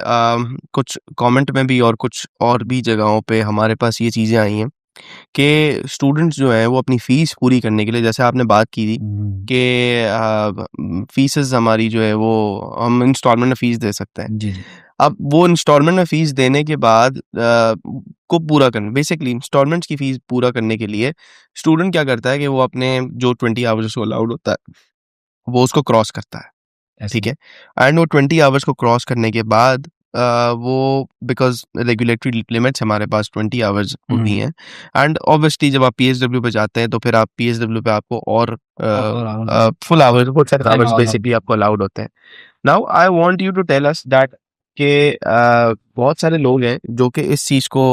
कुछ कमेंट में भी और कुछ और भी जगहों पे हमारे पास ये चीज़ें आई हैं कि स्टूडेंट्स जो हैं वो अपनी फ़ीस पूरी करने के लिए, जैसे आपने बात की थी हुँ। कि फ़ीसेज़ हमारी जो है वो हम इंस्टॉलमेंट में फ़ीस दे सकते हैं। जी, जी। अब वो इंस्टॉलमेंट में फ़ीस देने के बाद को पूरा करना, बेसिकली इंस्टॉलमेंट्स की फ़ीस पूरा करने के लिए स्टूडेंट क्या करता है कि वो अपने जो 20 आवर्स उसको अलाउड होता है, वो उसको क्रॉस करता है, ऐसे ठीक ही। है? एंड वो 20 आवर्स को क्रॉस करने के बाद वो बिकॉज़ रेगुलेटरी लिमिट्स हमारे पास 20 आवर्स होती हुँ। हैं, एंड ऑब्वियसली जब आप पीएसडब्ल्यू पे जाते हैं तो फिर आप पीएसडब्ल्यू पे आपको और और आवाज़ full hours, full set 10 hours hours basically आपको अलाउड होते हैं। Now I want you to tell us that कि बहुत सारे लोग हैं जो कि इस चीज़ को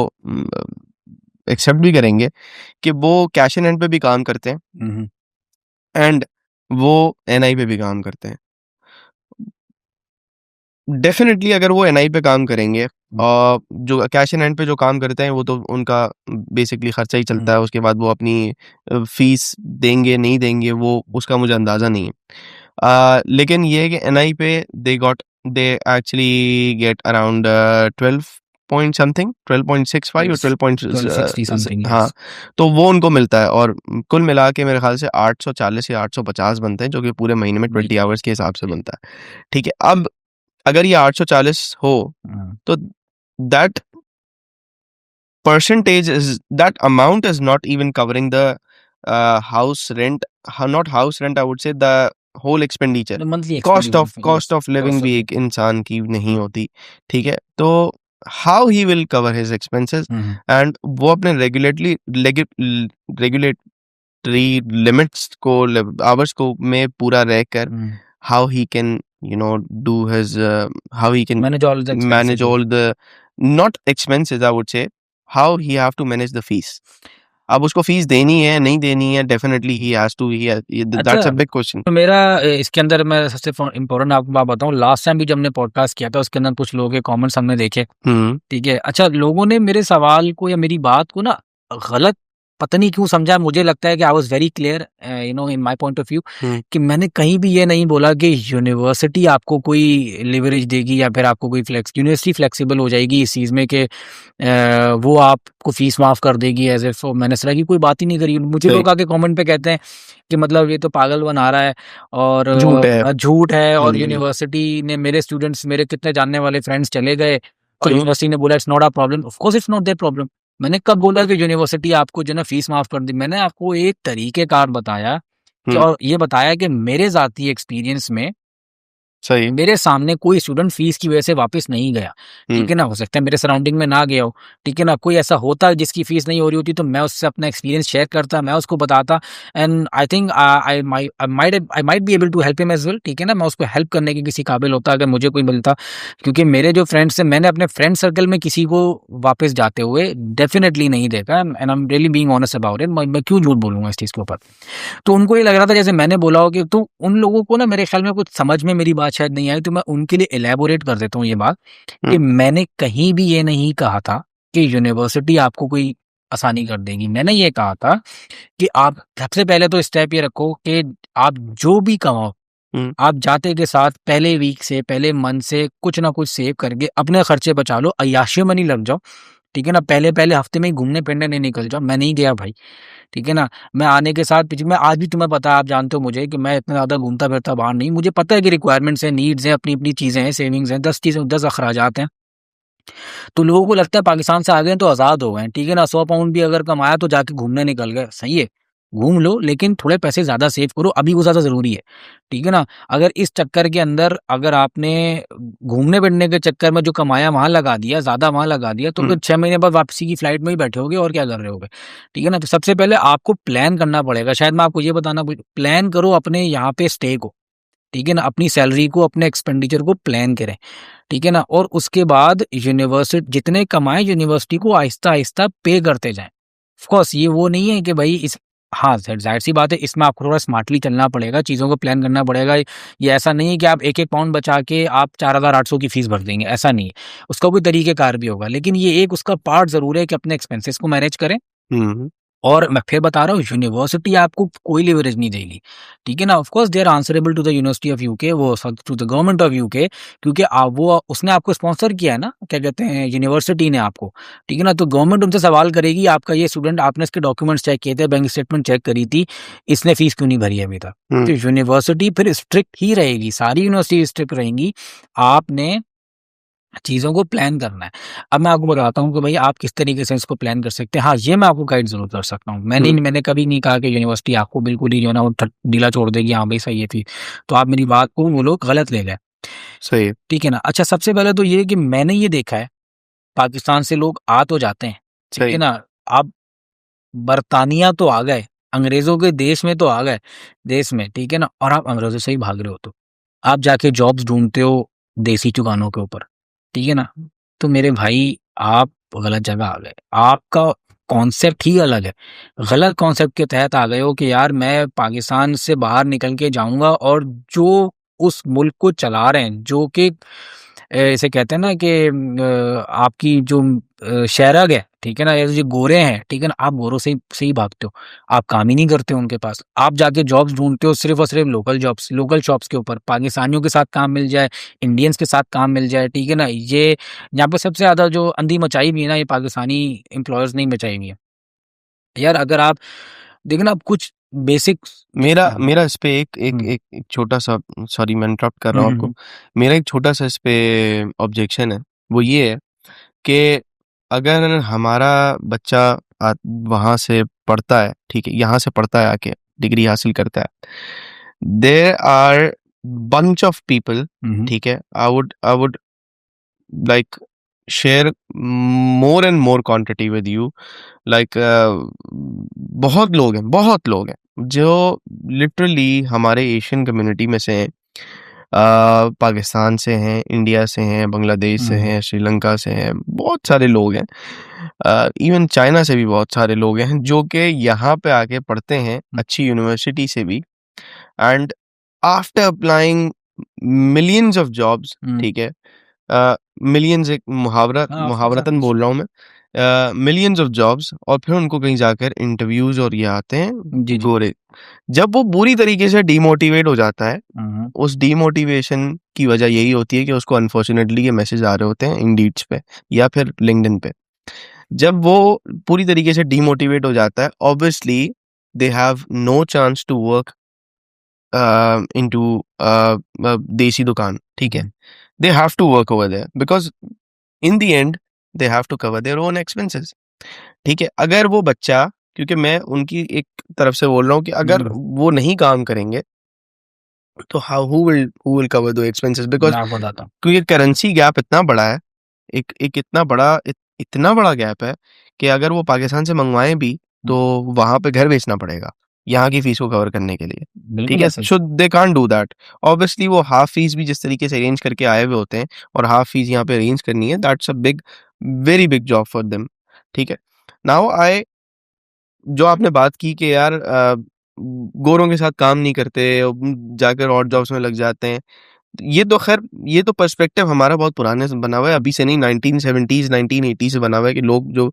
एक्सेप्ट भी करेंगे कि वो कैश इन हैंड पे भी काम करते हैं हुँ, हुँ। एंड वो एनआई पे भी काम करते हैं। डेफ़िनेटली अगर वो एनआई पे काम करेंगे, हुँ, जो कैश इन हैंड पे जो काम करते हैं वो तो उनका बेसिकली खर्चा ही चलता हुँ। है, उसके बाद वो अपनी फ़ीस देंगे, नहीं देंगे वो उसका मुझे अंदाज़ा नहीं है। लेकिन ये है कि एनआई पे they actually get around 12 point something, 12.65 और यस, 12 पॉइंट 1260 समथिंग हाँ, यस। तो वो उनको मिलता है और कुल मिला के मेरे ख़्याल से 840 या 850 बनते हैं, जो कि पूरे महीने में जी, 20 आवर्स के हिसाब से बनता है। ठीक है, अब अगर ये 840 हो, हुँ, तो that percentage is that amount is not even covering the house rent, not house rent, I would say the whole expenditure. The monthly cost expenditure of cost yes, of living cost of भी एक इंसान की नहीं होती, ठीक है? तो how he will cover his expenses hmm, hmm, and वो अपने रेगुलेटरी लिमिट्स को, आवर्स को में पूरा रहकर हुँ। how he can, do his how he can manage all the manage expenses yes. all the, not expenses, I would say, how he have to manage the fees. अब उसको fees देनी है नहीं देनी है, definitely he has to, that's a अच्छा, big question. तो मेरा इसके अंदर मैं सबसे इम्पोर्टेंट आपको बात बताऊं, लास्ट टाइम भी जब हमने पॉडकास्ट किया था उसके अंदर कुछ लोगों के कमेंट्स हमने देखे, ठीक है। अच्छा, लोगों ने मेरे सवाल को या मेरी बात को ना गलत पता नहीं क्यों समझा। मुझे लगता है कि I was very clear in my point of view, कि मैंने कहीं भी ये नहीं बोला कि यूनिवर्सिटी आपको कोई लिवरेज देगी या फिर आपको कोई यूनिवर्सिटी फ्लेक्सिबल हो जाएगी इस चीज़ में कि वो आपको फीस माफ कर देगी एज एफ। मैंने इस तरह की कोई बात ही नहीं करी। मुझे सही, लोग आके कमेंट पे कहते हैं कि मतलब ये तो पागल बना रहा है और झूठ है। झूठ है, और हम्म, यूनिवर्सिटी ने मेरे स्टूडेंट्स, मेरे कितने जानने वाले फ्रेंड्स चले गए और यूनिवर्सिटी ने बोला it's not a problem. Of course it's not their problem. मैंने कब बोला कि यूनिवर्सिटी आपको जो है ना फीस माफ कर दी? मैंने आपको एक तरीकेकार बताया कि, हम्म, और ये बताया कि मेरे ज़ाती एक्सपीरियंस में सही, मेरे सामने कोई स्टूडेंट फीस की वजह से वापस नहीं गया, ठीक है ना। हो सकता है मेरे सराउंडिंग में ना गया हो, ठीक है ना। कोई ऐसा होता जिसकी फीस नहीं हो रही होती तो मैं उससे अपना एक्सपीरियंस शेयर करता, मैं उसको बताता, and I think I might be able to help him as well, ठीक है ना। मैं उसको हेल्प करने के किसी काबिल होता अगर मुझे कोई मिलता, क्योंकि मेरे जो फ्रेंड्स हैं, मैंने अपने फ्रेंड सर्कल में किसी को वापस जाते हुए डेफिनेटली नहीं देखा, and I am really being honest about it. मैं क्यों झूठ बोलूंगा इस चीज़ के ऊपर। तो उनको ये लग रहा था जैसे मैंने बोला हो कि, तो उन लोगों को ना मेरे ख्याल में कुछ समझ में मेरी बात शायद नहीं आई, तो मैं उनके लिए इलैबोरेट कर देता हूँ ये बात, कि मैंने कहीं भी ये नहीं कहा था कि यूनिवर्सिटी आपको कोई आसानी कर देगी। मैंने ये कहा था कि आप सबसे पहले तो स्टेप ये रखो कि आप जो भी कमाओ, आप जाते के साथ पहले वीक से, पहले मंथ से कुछ ना कुछ सेव करके अपने खर्चे बचा लो, अय्याशियों में नहीं लग जाओ, ठीक है ना। पहले पहले हफ्ते में ही घूमने फिरने नहीं निकल जाओ। मैं नहीं गया भाई, ठीक है ना। मैं आने के साथ पीछे, मैं आज भी, तुम्हें पता है, आप जानते हो मुझे, कि मैं इतना ज़्यादा घूमता फिरता बाहर नहीं। मुझे पता है कि रिक्वायरमेंट्स हैं, नीड्स हैं, अपनी-अपनी चीज़ें हैं, सेविंग्स हैं, 10 चीज़ें, 10 अखराजात हैं। तो लोगों को लगता है पाकिस्तान से आ गए हैं तो आज़ाद हो गए हैं, ठीक है ना। 100 पाउंड भी अगर कमाया तो जाके घूमने निकल गए, सही है। घूम लो, लेकिन थोड़े पैसे ज़्यादा सेव करो, अभी वो ज़्यादा ज़रूरी है, ठीक है ना। अगर इस चक्कर के अंदर अगर आपने घूमने-फिरने के चक्कर में जो कमाया वहाँ लगा दिया, ज़्यादा वहाँ लगा दिया, तो फिर 6 महीने बाद वापसी की फ्लाइट में ही बैठे होगे और क्या कर रहे होगे, ठीक है ना। तो सबसे पहले आपको प्लान करना पड़ेगा। शायद मैं आपको ये बताना भूल, प्लान करो अपने यहाँ पे स्टे को, ठीक है ना। अपनी सैलरी को, अपने एक्सपेंडिचर को प्लान करें, ठीक है ना। और उसके बाद यूनिवर्सिटी जितने कमाएँ, यूनिवर्सिटी को आहिस्ता-आहिस्ता पे करते जाएँ। ऑफ कोर्स ये वो नहीं है कि भाई इस, हाँ, ज़ाहिर-सी बात है, इसमें आपको थोड़ा स्मार्टली चलना पड़ेगा, चीज़ों को प्लान करना पड़ेगा। ये ऐसा नहीं है कि आप 1-1 पाउंड बचा के आप 4800 की फ़ीस भर देंगे, ऐसा नहीं है। उसका कोई तरीक़ेकार भी होगा, लेकिन ये एक उसका पार्ट ज़रूर है कि अपने एक्सपेंसेस को मैनेज करें। और मैं फिर बता रहा हूँ, यूनिवर्सिटी आपको कोई लिवरेज नहीं देगी, ठीक है ना। Of course they are answerable to the university of UK, वो to the government of UK, क्योंकि वो उसने आपको स्पॉन्सर किया है ना, क्या कहते हैं, यूनिवर्सिटी ने आपको, ठीक है ना। तो गवर्नमेंट उनसे सवाल करेगी, आपका ये स्टूडेंट, आपने इसके डॉक्यूमेंट्स चेक किए थे, बैंक स्टेटमेंट चेक करी थी, इसने फीस क्यों नहीं भरी है अभी तक। तो यूनिवर्सिटी फिर स्ट्रिक्ट ही रहेगी, सारी यूनिवर्सिटी स्ट्रिक्ट रहेंगी। आपने चीज़ों को प्लान करना है। अब मैं आपको बताता हूँ कि भई आप किस तरीके से इसको प्लान कर सकते हैं। हाँ, ये मैं आपको गाइड ज़रूर कर सकता हूँ। मैंने कभी नहीं कहा कि यूनिवर्सिटी आपको बिल्कुल ही जो है ना वो ढीला छोड़ देगी, हाँ भई सही है फीस। तो आप मेरी बात को वो लोग गलत ले गए, सही है, ठीक है ना। अच्छा, सबसे पहले तो ये कि मैंने ये देखा है, पाकिस्तान से लोग आ तो जाते हैं, ठीक है सही, ना। आप बरतानिया तो आ गए, अंग्रेज़ों के देश में तो आ गए, देश में, ठीक है ना, और आप अंग्रेज़ों से ही भाग रहे हो तो। आप जाके जॉब्स ढूँढते हो देसी चुकानों के ऊपर, ठीक है ना। तो मेरे भाई आप गलत जगह आ गए। आपका कॉन्सेप्ट ही अलग है। गलत कॉन्सेप्ट के तहत आ गए हो कि यार मैं पाकिस्तान से बाहर निकल के जाऊँगा, और जो उस मुल्क को चला रहे हैं, जो कि इसे कहते हैं ना कि आपकी जो शेरग है, ठीक है ना, ये जो गोरे हैं, ठीक है ना, आप गोरों से ही भागते हो। आप काम ही नहीं करते हो उनके पास। आप जाके जॉब्स ढूँढते हो सिर्फ़ और सिर्फ़ लोकल जॉब्स के ऊपर। पाकिस्तानियों के साथ काम मिल जाए, इंडियंस के साथ काम मिल जाए, ठीक है ना। ये यहाँ पे सबसे ज़्यादा जो अंधी मचाई हुई है ना, ये पाकिस्तानी एम्प्लॉयर्स ने ही मचाई हुई है। यार अगर आप देखो ना, अब कुछ बेसिक्स। मेरा हाँ। मेरा इस पे एक एक हुँ। एक एक छोटा-सा, सॉरी मैं इंटरप्ट कर हुँ, रहा हूँ हुँ, आपको। हुँ। मेरा एक छोटा-सा इस पे ऑब्जेक्शन है, वो ये है कि अगर हमारा बच्चा वहाँ से पढ़ता है, ठीक है, यहाँ से पढ़ता है आके, डिग्री हासिल करता है, there are bunch of people, hmm, hmm. ठीक है, I would like share more and more quantity with you, like बहुत लोग हैं जो लिटरली हमारे एशियन कम्युनिटी में से हैं, पाकिस्तान से हैं, इंडिया से हैं, बांग्लादेश से हम्म, हैं, श्रीलंका से हैं, बहुत सारे लोग हैं। इवन चाइना से भी बहुत सारे लोग हैं जो कि यहाँ पे आके पढ़ते हैं अच्छी यूनिवर्सिटी से भी, and after applying millions of jobs, hmm, ठीक है, मिलियंस एक हाँ मुहावरतन बोल रहा हूँ मैं, मिलियंस ऑफ जॉब्स, और फिर उनको कहीं जाकर इंटरव्यूज और ये आते हैं जी जी। गोरे। जब वो बुरी तरीके से डीमोटिवेट हो जाता है, हम्म, उस डीमोटिवेशन की वजह यही होती है कि उसको अनफॉर्चुनेटली ये मैसेज आ रहे होते हैं इंडीड्स पे या फिर लिंक्डइन पे। जब वो पूरी तरीके से डीमोटिवेट हो जाता है, obviously they have no chance to work into देसी दुकान, ठीक है। They have to work over there because in the end they have to cover their own expenses, ठीक है। अगर वो बच्चा, क्योंकि मैं उनकी एक तरफ से बोल रहा हूँ कि अगर वो नहीं काम करेंगे तो how who will cover the expenses, मैं बिकॉज आपको बताता हूँ। क्योंकि करेंसी गैप इतना बड़ा है, एक इतना बड़ा गैप है कि अगर वो पाकिस्तान से मंगवाएं भी तो वहां पे घर बेचना पड़ेगा यहाँ की फीस को कवर करने के लिए, ठीक बिल्कुल है। ऐसे ही। So they can't do that. Obviously वो हाफ फीस भी जिस तरीके से अरेंज करके आए हुए होते हैं और हाफ फीस यहाँ पे अरेंज करनी है, that's a big, very big job for them, ठीक है। नाउ आई, जो आपने बात की कि यार गोरों के साथ काम नहीं करते, जाकर और जॉब्स में लग जाते हैं, ये तो खैर, ये तो पर्सपेक्टिव हमारा बहुत पुराने से बना हुआ है, अभी से नहीं, 1970s 1980 से बना हुआ है कि लोग जो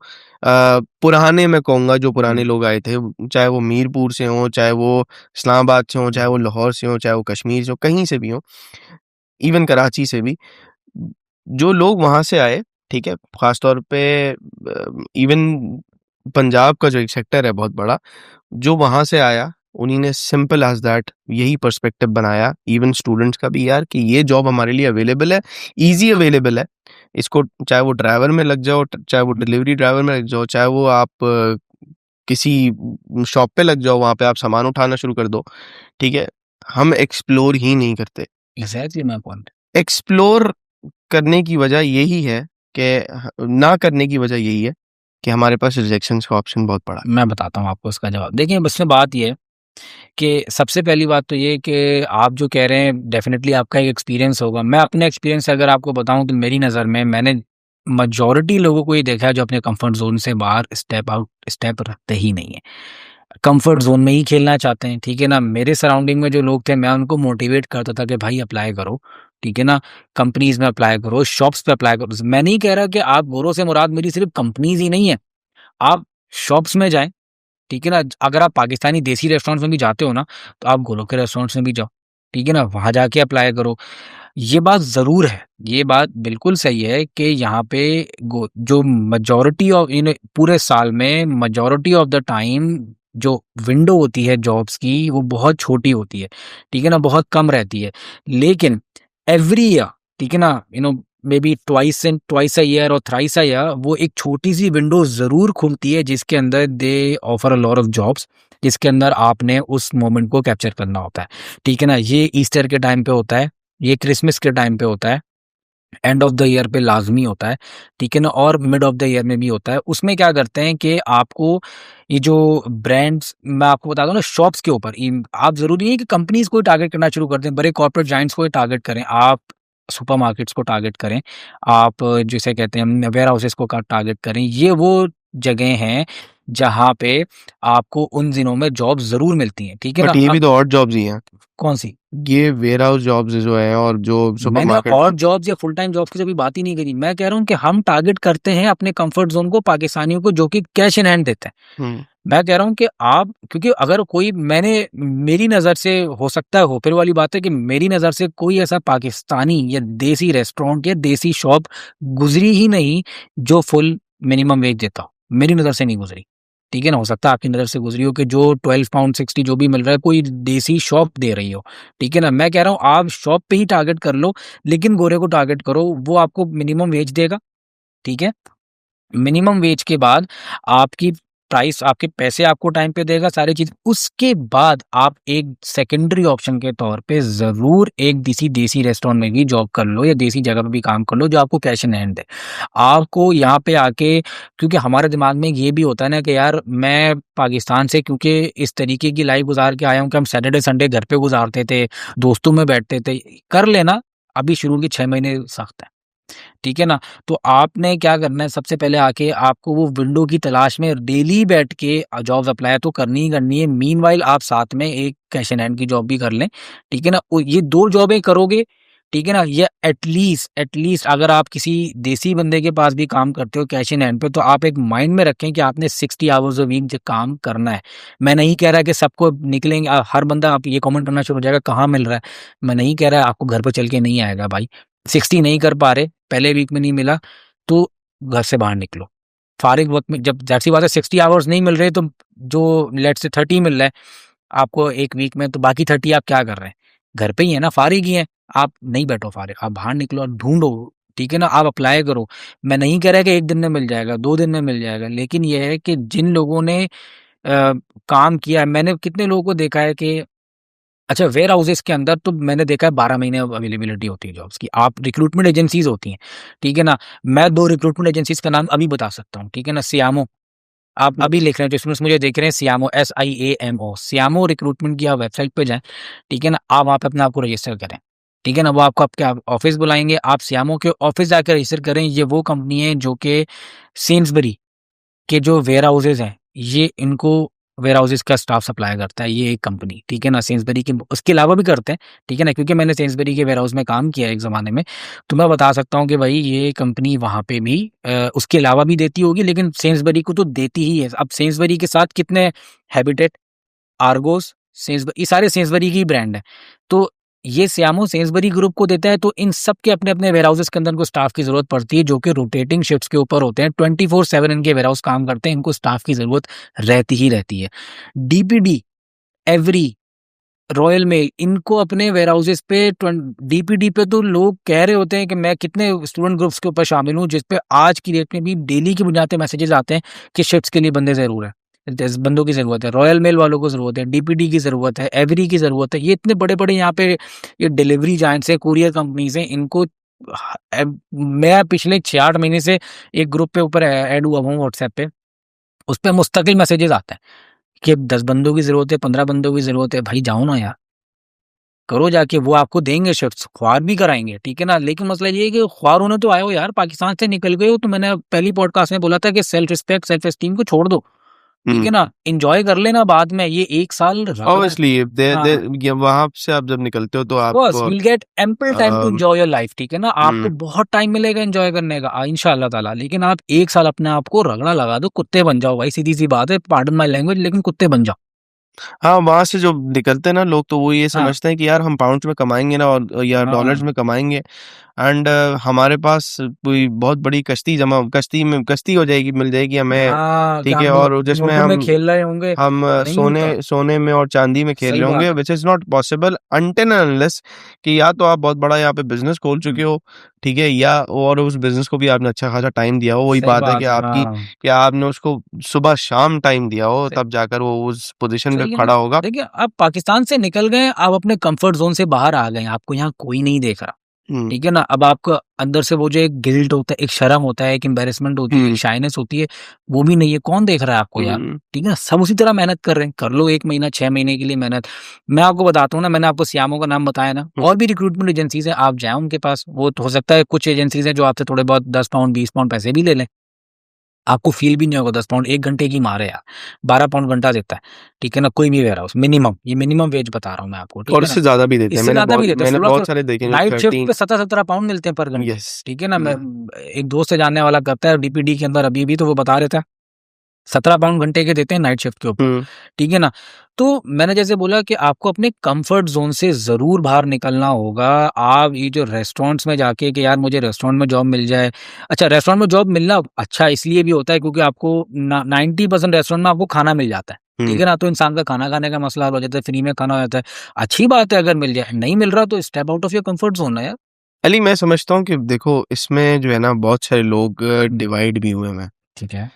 पुराने, मैं कहूँगा जो पुराने लोग आए थे, चाहे वो मीरपुर से हों, चाहे वो इस्लामाबाद से हों, चाहे वो लाहौर से हों, चाहे वो कश्मीर से हों, कहीं से भी हों, इवन कराची से भी, जो लोग वहाँ से आए, ठीक है, खासतौर पे इवन पंजाब का जो एक सेक्टर है बहुत बड़ा, जो वहाँ से आया, उन्हीं ने सिंपल एज़ दैट यही पर्सपेक्टिव बनाया इवन स्टूडेंट्स का भी यार, कि ये जॉब हमारे लिए अवेलेबल है, ईज़ी अवेलेबल है। इसको चाहे वो ड्राइवर में लग जाओ, चाहे वो डिलीवरी ड्राइवर में लग जाओ, चाहे वो आप किसी शॉप पे लग जाओ, वहाँ पे आप सामान उठाना शुरू कर दो, ठीक है। हम एक्सप्लोर ही नहीं करते। Exactly my point. एक्सप्लोर करने की वजह यही है कि ना करने की वजह यही है कि हमारे पास रिजेक्शंस का ऑप्शन बहुत बड़ा है। मैं बताता हूँ आपको इसका जवाब। देखिए, बस में बात ये है कि सबसे पहली बात तो ये है कि आप जो कह रहे हैं डेफ़िनेटली आपका एक एक्सपीरियंस होगा। मैं अपने एक्सपीरियंस से अगर आपको बताऊँ तो मेरी नज़र में मैंने मेजॉरिटी लोगों को ये देखा है जो अपने कंफर्ट ज़ोन से बाहर स्टेप रखते ही नहीं हैं। कंफर्ट ज़ोन में ही खेलना चाहते हैं, ठीक है ना? मेरे सराउंडिंग में जो लोग थे मैं उनको मोटिवेट करता था कि भाई अप्लाई करो, ठीक है ना? कंपनीज़ में अप्लाई करो, शॉप्स पे अप्लाई करो। मैं नहीं कह रहा कि आप गोरों से मुराद मेरी सिर्फ़ कंपनीज़ ही नहीं है। आप शॉप्स में जाएँ, ठीक है ना? अगर आप पाकिस्तानी देसी रेस्टोरेंट्स में भी जाते हो ना, तो आप गोलों के रेस्टोरेंट्स में भी जाओ, ठीक है ना? वहाँ जाके अप्लाई करो। ये बात ज़रूर है, ये बात बिल्कुल सही है कि यहाँ पे जो मेजॉरिटी ऑफ पूरे साल में मेजॉरिटी ऑफ द टाइम जो विंडो होती है जॉब्स की, वो बहुत छोटी होती है, ठीक है ना? बहुत कम रहती है। लेकिन एवरी ईयर, ठीक है ना? May be twice a year और थ्राइस अ ईयर वो एक छोटी-सी विंडो ज़रूर खुलती है जिसके अंदर दे offer a lot of jobs, जिसके अंदर आपने उस मोमेंट को कैप्चर करना होता है, ठीक है ना? ये ईस्टर के टाइम पे होता है, ये क्रिसमस के टाइम पे होता है, एंड ऑफ द ईयर पे लाज़मी होता है, ठीक है ना? और मिड ऑफ द ईयर में भी होता है। उसमें क्या करते हैं कि आपको ये जो ब्रांड्स मैं आपको बता दूँ ना शॉप्स के ऊपर आप ज़रूरी नहीं है कि कंपनीज़ को ही टारगेट करना शुरू कर दें, बड़े कॉर्पोरेट जायंट्स को ही टारगेट करें। आप सुपरमार्केट्स को टारगेट करें, आप जिसे कहते हैं वेयर हाउसेस को का टारगेट करें। ये वो जगह हैं जहाँ पे आपको उन दिनों में जॉब ज़रूर मिलती हैं, ठीक है बट ना? ये भी तो और जॉब्स ही हैं। कौन-सी? ये वेयर हाउस जॉब्स जो हैं और जो मैंने सुपरमार्केट। और जॉब्स या फुल टाइम जॉब्स की कभी बात ही नहीं करी। मैं कह रहा हूँ कि हम टारगेट करते हैं अपने कंफर्ट ज़ोन को, पाकिस्तानियों को जो कि कैश इन हैंड देते हैं। हुँ। मैं कह रहा हूँ कि आप क्योंकि अगर कोई मेरी नज़र से हो सकता है हो फिर वाली बात है कि मेरी नज़र से कोई ऐसा पाकिस्तानी या देसी रेस्टोरेंट या देसी शॉप गुज़री ही नहीं जो फुल मिनिमम वेज देता हो। मेरी नज़र से नहीं गुज़री। ठीक है ना? हो सकता है आपकी नज़र से गुज़री हो कि जो £12.60 जो भी मिल रहा है कोई देसी शॉप दे रही हो। ठीक है ना? मैं कह रहा हूँ आप शॉप पे ही टारगेट कर लो, लेकिन गोरे को टारगेट करो, वो आपको मिनिमम वेज देगा। ठीक है? मिनिमम वेज के बाद आपकी प्राइस, आपके पैसे आपको टाइम पे देगा, सारी चीज़। उसके बाद आप एक सेकेंडरी ऑप्शन के तौर पे ज़रूर एक देसी रेस्टोरेंट में भी जॉब कर लो या देसी जगह पे भी काम कर लो जो आपको कैश इन हैंड दे। आपको यहाँ पे आके, क्योंकि हमारे दिमाग में ये भी होता है ना कि यार मैं पाकिस्तान से क्योंकि इस तरीके की लाइफ गुजार के आया हूँ कि हम सैटरडे संडे घर पे गुजारते थे, दोस्तों में बैठते थे। कर लेना, अभी शुरू के 6 महीने सख्त है, ठीक है ना? तो आपने क्या करना है, सबसे पहले आके आपको वो विंडो की तलाश में डेली बैठ के जॉब्स अप्लाई तो करनी ही करनी है। मीनवाइल आप साथ में एक कैश इन हैंड की जॉब भी कर लें, ठीक है ना? ये 2 जॉबें करोगे, ठीक है ना? ये एटलीस्ट अगर आप किसी देसी बंदे के पास भी काम करते हो कैश इन हैंड पे, तो आप एक माइंड में रखें कि आपने 60 आवर्स अ वीक जो काम करना है। मैं नहीं कह रहा कि सबको निकलेंगे, हर बंदा आप ये कमेंट करना शुरू हो जाएगा कहाँ मिल रहा है। मैं नहीं कह रहा आपको घर पे चल के नहीं आएगा भाई। 60 नहीं कर पा रहे, पहले वीक में नहीं मिला, तो घर से बाहर निकलो। फारिग वक़्त में, जब ज़ाहिर-सी बात है 60 आवर्स नहीं मिल रहे, तो जो लेट्स से 30 मिल रहा है आपको एक वीक में, तो बाकी 30 आप क्या कर रहे हैं? घर पे ही हैं ना, फारिग ही हैं। आप नहीं बैठो फारिग, आप बाहर निकलो और ढूँढो, ठीक है ना? आप अप्लाई करो। मैं नहीं कह रहा कि 1 दिन में मिल जाएगा, 2 दिन में मिल जाएगा, लेकिन ये है कि जिन लोगों ने काम किया है, मैंने कितने लोगों को देखा है कि अच्छा, वेयर हाउसेस के अंदर तो मैंने देखा है 12 महीने अवेलेबिलिटी होती है जॉब्स की। आप रिक्रूटमेंट एजेंसीज़ होती हैं, ठीक है ना? मैं 2 रिक्रूटमेंट एजेंसीज़ का नाम अभी बता सकता हूँ, ठीक है ना? सियामो, आप अभी लिख रहे हैं, जो इसमें मुझे देख रहे हैं, सियामो, SIAMO, सियामो रिक्रूटमेंट की आप वेबसाइट पे जाएँ, ठीक है ना? आप वहाँ पे अपने आप को रजिस्टर करें, ठीक है ना? वो आपको आपके ऑफ़िस बुलाएँगे, आप सियामो के ऑफ़िस जाकर रजिस्टर करें। ये वो कंपनी है जो कि सेन्सबरी के जो वेयर हाउसेज़ हैं, ये इनको वेयर हाउसेज़ का स्टाफ सप्लाई करता है, ये एक कंपनी, ठीक है ना? सेन्सबरी की, उसके अलावा भी करते हैं, ठीक है ना? क्योंकि मैंने सेन्सबरी के वेयर हाउस में काम किया है एक ज़माने में, तो मैं बता सकता हूँ कि भाई ये कंपनी वहाँ पे भी उसके अलावा भी देती होगी, लेकिन सेन्सबरी को तो देती ही है। अब सेन्सबरी के साथ कितने, हैबिटेट, आर्गोस, ये सारे सेन्सबरी की ब्रांड हैं। तो ये सियामो सेन्सबरी ग्रुप को देता है, तो इन सब के अपने-अपने वेयरहाउसेज़ के अंदर इनको स्टाफ की ज़रूरत पड़ती है, जो कि रोटेटिंग शिफ्ट्स के ऊपर होते हैं। 24/7 इनके वेयरहाउस काम करते हैं, इनको स्टाफ की ज़रूरत रहती ही रहती है। डीपीडी, एवरी, रॉयल मेल, इनको अपने वेयरहाउसेज़ पे डीपीडी पे तो लोग कह रहे होते हैं कि मैं कितने स्टूडेंट ग्रुप्स के ऊपर शामिल हूँ, जिस पे आज की डेट में भी डेली की बुनियाद पे मैसेजेस आते हैं कि शिफ्ट्स के लिए बंदे ज़रूर है। बंदों की ज़रूरत है, रॉयल मेल वालों को ज़रूरत है, डीपीडी की ज़रूरत है, एवरी की ज़रूरत है। ये इतने बड़े-बड़े यहाँ पे ये डिलीवरी जायंट्स हैं, कुरियर कंपनीज़ हैं, इनको मैं पिछले 6-8 महीने से एक ग्रुप पे ऊपर ऐड हुआ हूँ व्हाट्सएप पे, उस पे मुस्तकिल मैसेजेस आते हैं कि 10 बंदों की ज़रूरत है, 15 बंदों की ज़रूरत है। भाई जाओ ना यार, करो जाके, वो आपको देंगे शिफ्ट्स, ख्वार भी कराएँगे, ठीक है ना? लेकिन मसला ये है कि ख्वार होने तो आए हो यार, पाकिस्तान से निकल गए हो, तो मैंने पहली पॉडकास्ट में बोला था कि सेल्फ रिस्पेक्ट, सेल्फ एस्टीम को छोड़ दो, ठीक है हुँ। ना? एन्जॉय कर लेना बाद में, ये 1 साल रगड़ा है। ऑब्वियसली दे हाँ। ये वहाँ से आप जब निकलते हो तो ऑफ कोर्स आपको you will get ample time to uh, enjoy your life, ठीक है ना? आपको हुँ। बहुत टाइम मिलेगा एन्जॉय करने का, इंशाअल्लाह ताला। लेकिन आप 1 साल अपने आप को रगड़ा लगा दो, कुत्ते बन जाओ भाई, सीधी-सी बात है, पार्डन माय लैंग्वेज, लेकिन कुत्ते बन जाओ। हाँ, वहाँ से जो निकलते हैं ना लोग तो वो ये हाँ, समझते हैं कि यार हम पाउंड्स में कमाएँगे ना और या डॉलर्स हाँ, में कमाएँगे एंड हमारे पास कोई बहुत बड़ी कश्ती हो जाएगी, मिल जाएगी हमें, हाँ, कि ठीक है? हम और जिसमें नोटों में खेल रहे होंगे, हम नहीं होता। सोने में और चांदी में खेल सही रहे होंगे बात है। Which is not possible until and unless कि या तो आप बहुत बड़ा यहाँ पे बिज़नेस खोल चुके हुँ, हो, ठीक है? या और उस बिज़नेस को भी आपने अच्छा खासा टाइम दिया हो। वही सही बात है बात है, हाँ। कि आपने उसको सुबह-शाम टाइम दिया हो, सही तब जाकर वो उस पोज़ीशन पे सही है ना? खड़ा होगा। देखिए, आप पाकिस्तान से निकल गए, आप अपने कम्फर्ट ज़ोन से बाहर आ गए, आपको यहाँ कोई नहीं देख रहा, हुँ, ठीक है ना? अब आपको अंदर से वो जो एक गिल्ट होता है, एक शर्म होता है, एक एम्बैरेसमेंट होती है, एक हुँ, शाइनेस होती है, वो भी नहीं है। कौन देख रहा है आपको यार? हुँ, ठीक है ना? सब उसी तरह मेहनत कर रहे हैं, कर लो 1 महीना, 6 महीने के लिए मेहनत। मैं आपको बताता हूँ ना, मैंने आपको सियामो का नाम बताया ना, हुँ। और भी रिक्रूटमेंट एजेंसीज़ हैं, आप जाएँ उनके पास। वो तो हो सकता है कुछ एजेंसीज़ हैं जो आपसे थोड़े बहुत 10 पाउंड, 20 पाउंड पैसे भी ले लें। आपको फ़ील भी नहीं होगा 10 पाउंड 1 घंटे की मार है यार, 12 पाउंड घंटा देता है, ठीक है ना? कोई भी वेयरहाउस मिनिमम, ये मिनिमम वेज बता रहा हूँ मैं आपको, ठीक और है ना? इससे ज़्यादा भी देते हैं। इससे ज़्यादा भी देते हैं, मैंने 16 बहुत सारे देखे हैं जो नाइट शिफ्ट 13 पे 17-17 पाउंड मिलते हैं पर घंटे, यस। ठीक है ना? मैं हुँ, एक दोस्त है जानने वाला करता है डीपीडी के अंदर अभी भी, तो वो बता रहा था 17 पाउंड घंटे के देते हैं नाइट शिफ्ट के ऊपर, हुँ, ठीक है ना? तो मैंने जैसे बोला कि आपको अपने कम्फर्ट ज़ोन से ज़रूर बाहर निकलना होगा। आप ये जो रेस्टोरेंट्स में जाके कि यार मुझे रेस्टोरेंट में जॉब मिल जाए। अच्छा, रेस्टोरेंट में जॉब मिलना अच्छा इसलिए भी होता है क्योंकि आपको ना 90% रेस्टोरेंट में आपको खाना मिल जाता है, ठीक हुँ। है ना? तो इंसान का खाना खाने का मसला हल हो जाता है, फ्री में खाना हो जाता है। अच्छी बात है अगर मिल जाए, नहीं मिल रहा तो step out of your comfort zone है यार। अली मैं समझता हूँ कि देखो इसमें जो है ना बहुत सारे लोग हुँ, डिवाइड भी हुए हैं। ठीक है।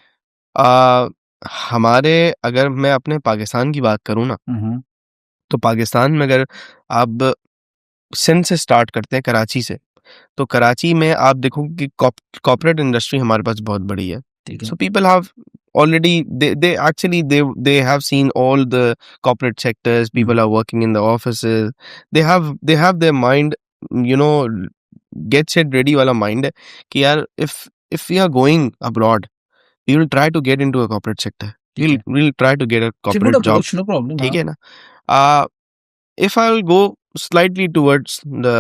अ, हमारे अगर मैं अपने पाकिस्तान की बात करूँ ना, तो पाकिस्तान में अगर आप सिंध से स्टार्ट करते हैं, कराची से, तो कराची में आप देखोगे कि कॉर्पोरेट इंडस्ट्री हमारे पास बहुत बड़ी है। ठीक है। So people have already they have seen all the corporate sectors. People are working in the offices. They have their mind, you know, get set ready वाला mind है कि यार if we are going abroad, we will try to get into a corporate sector. ठीक है। We'll try to get a It's a good corporate job. approach, no problem. ठीक हाँ। है ना? Uh, if I will go slightly towards the,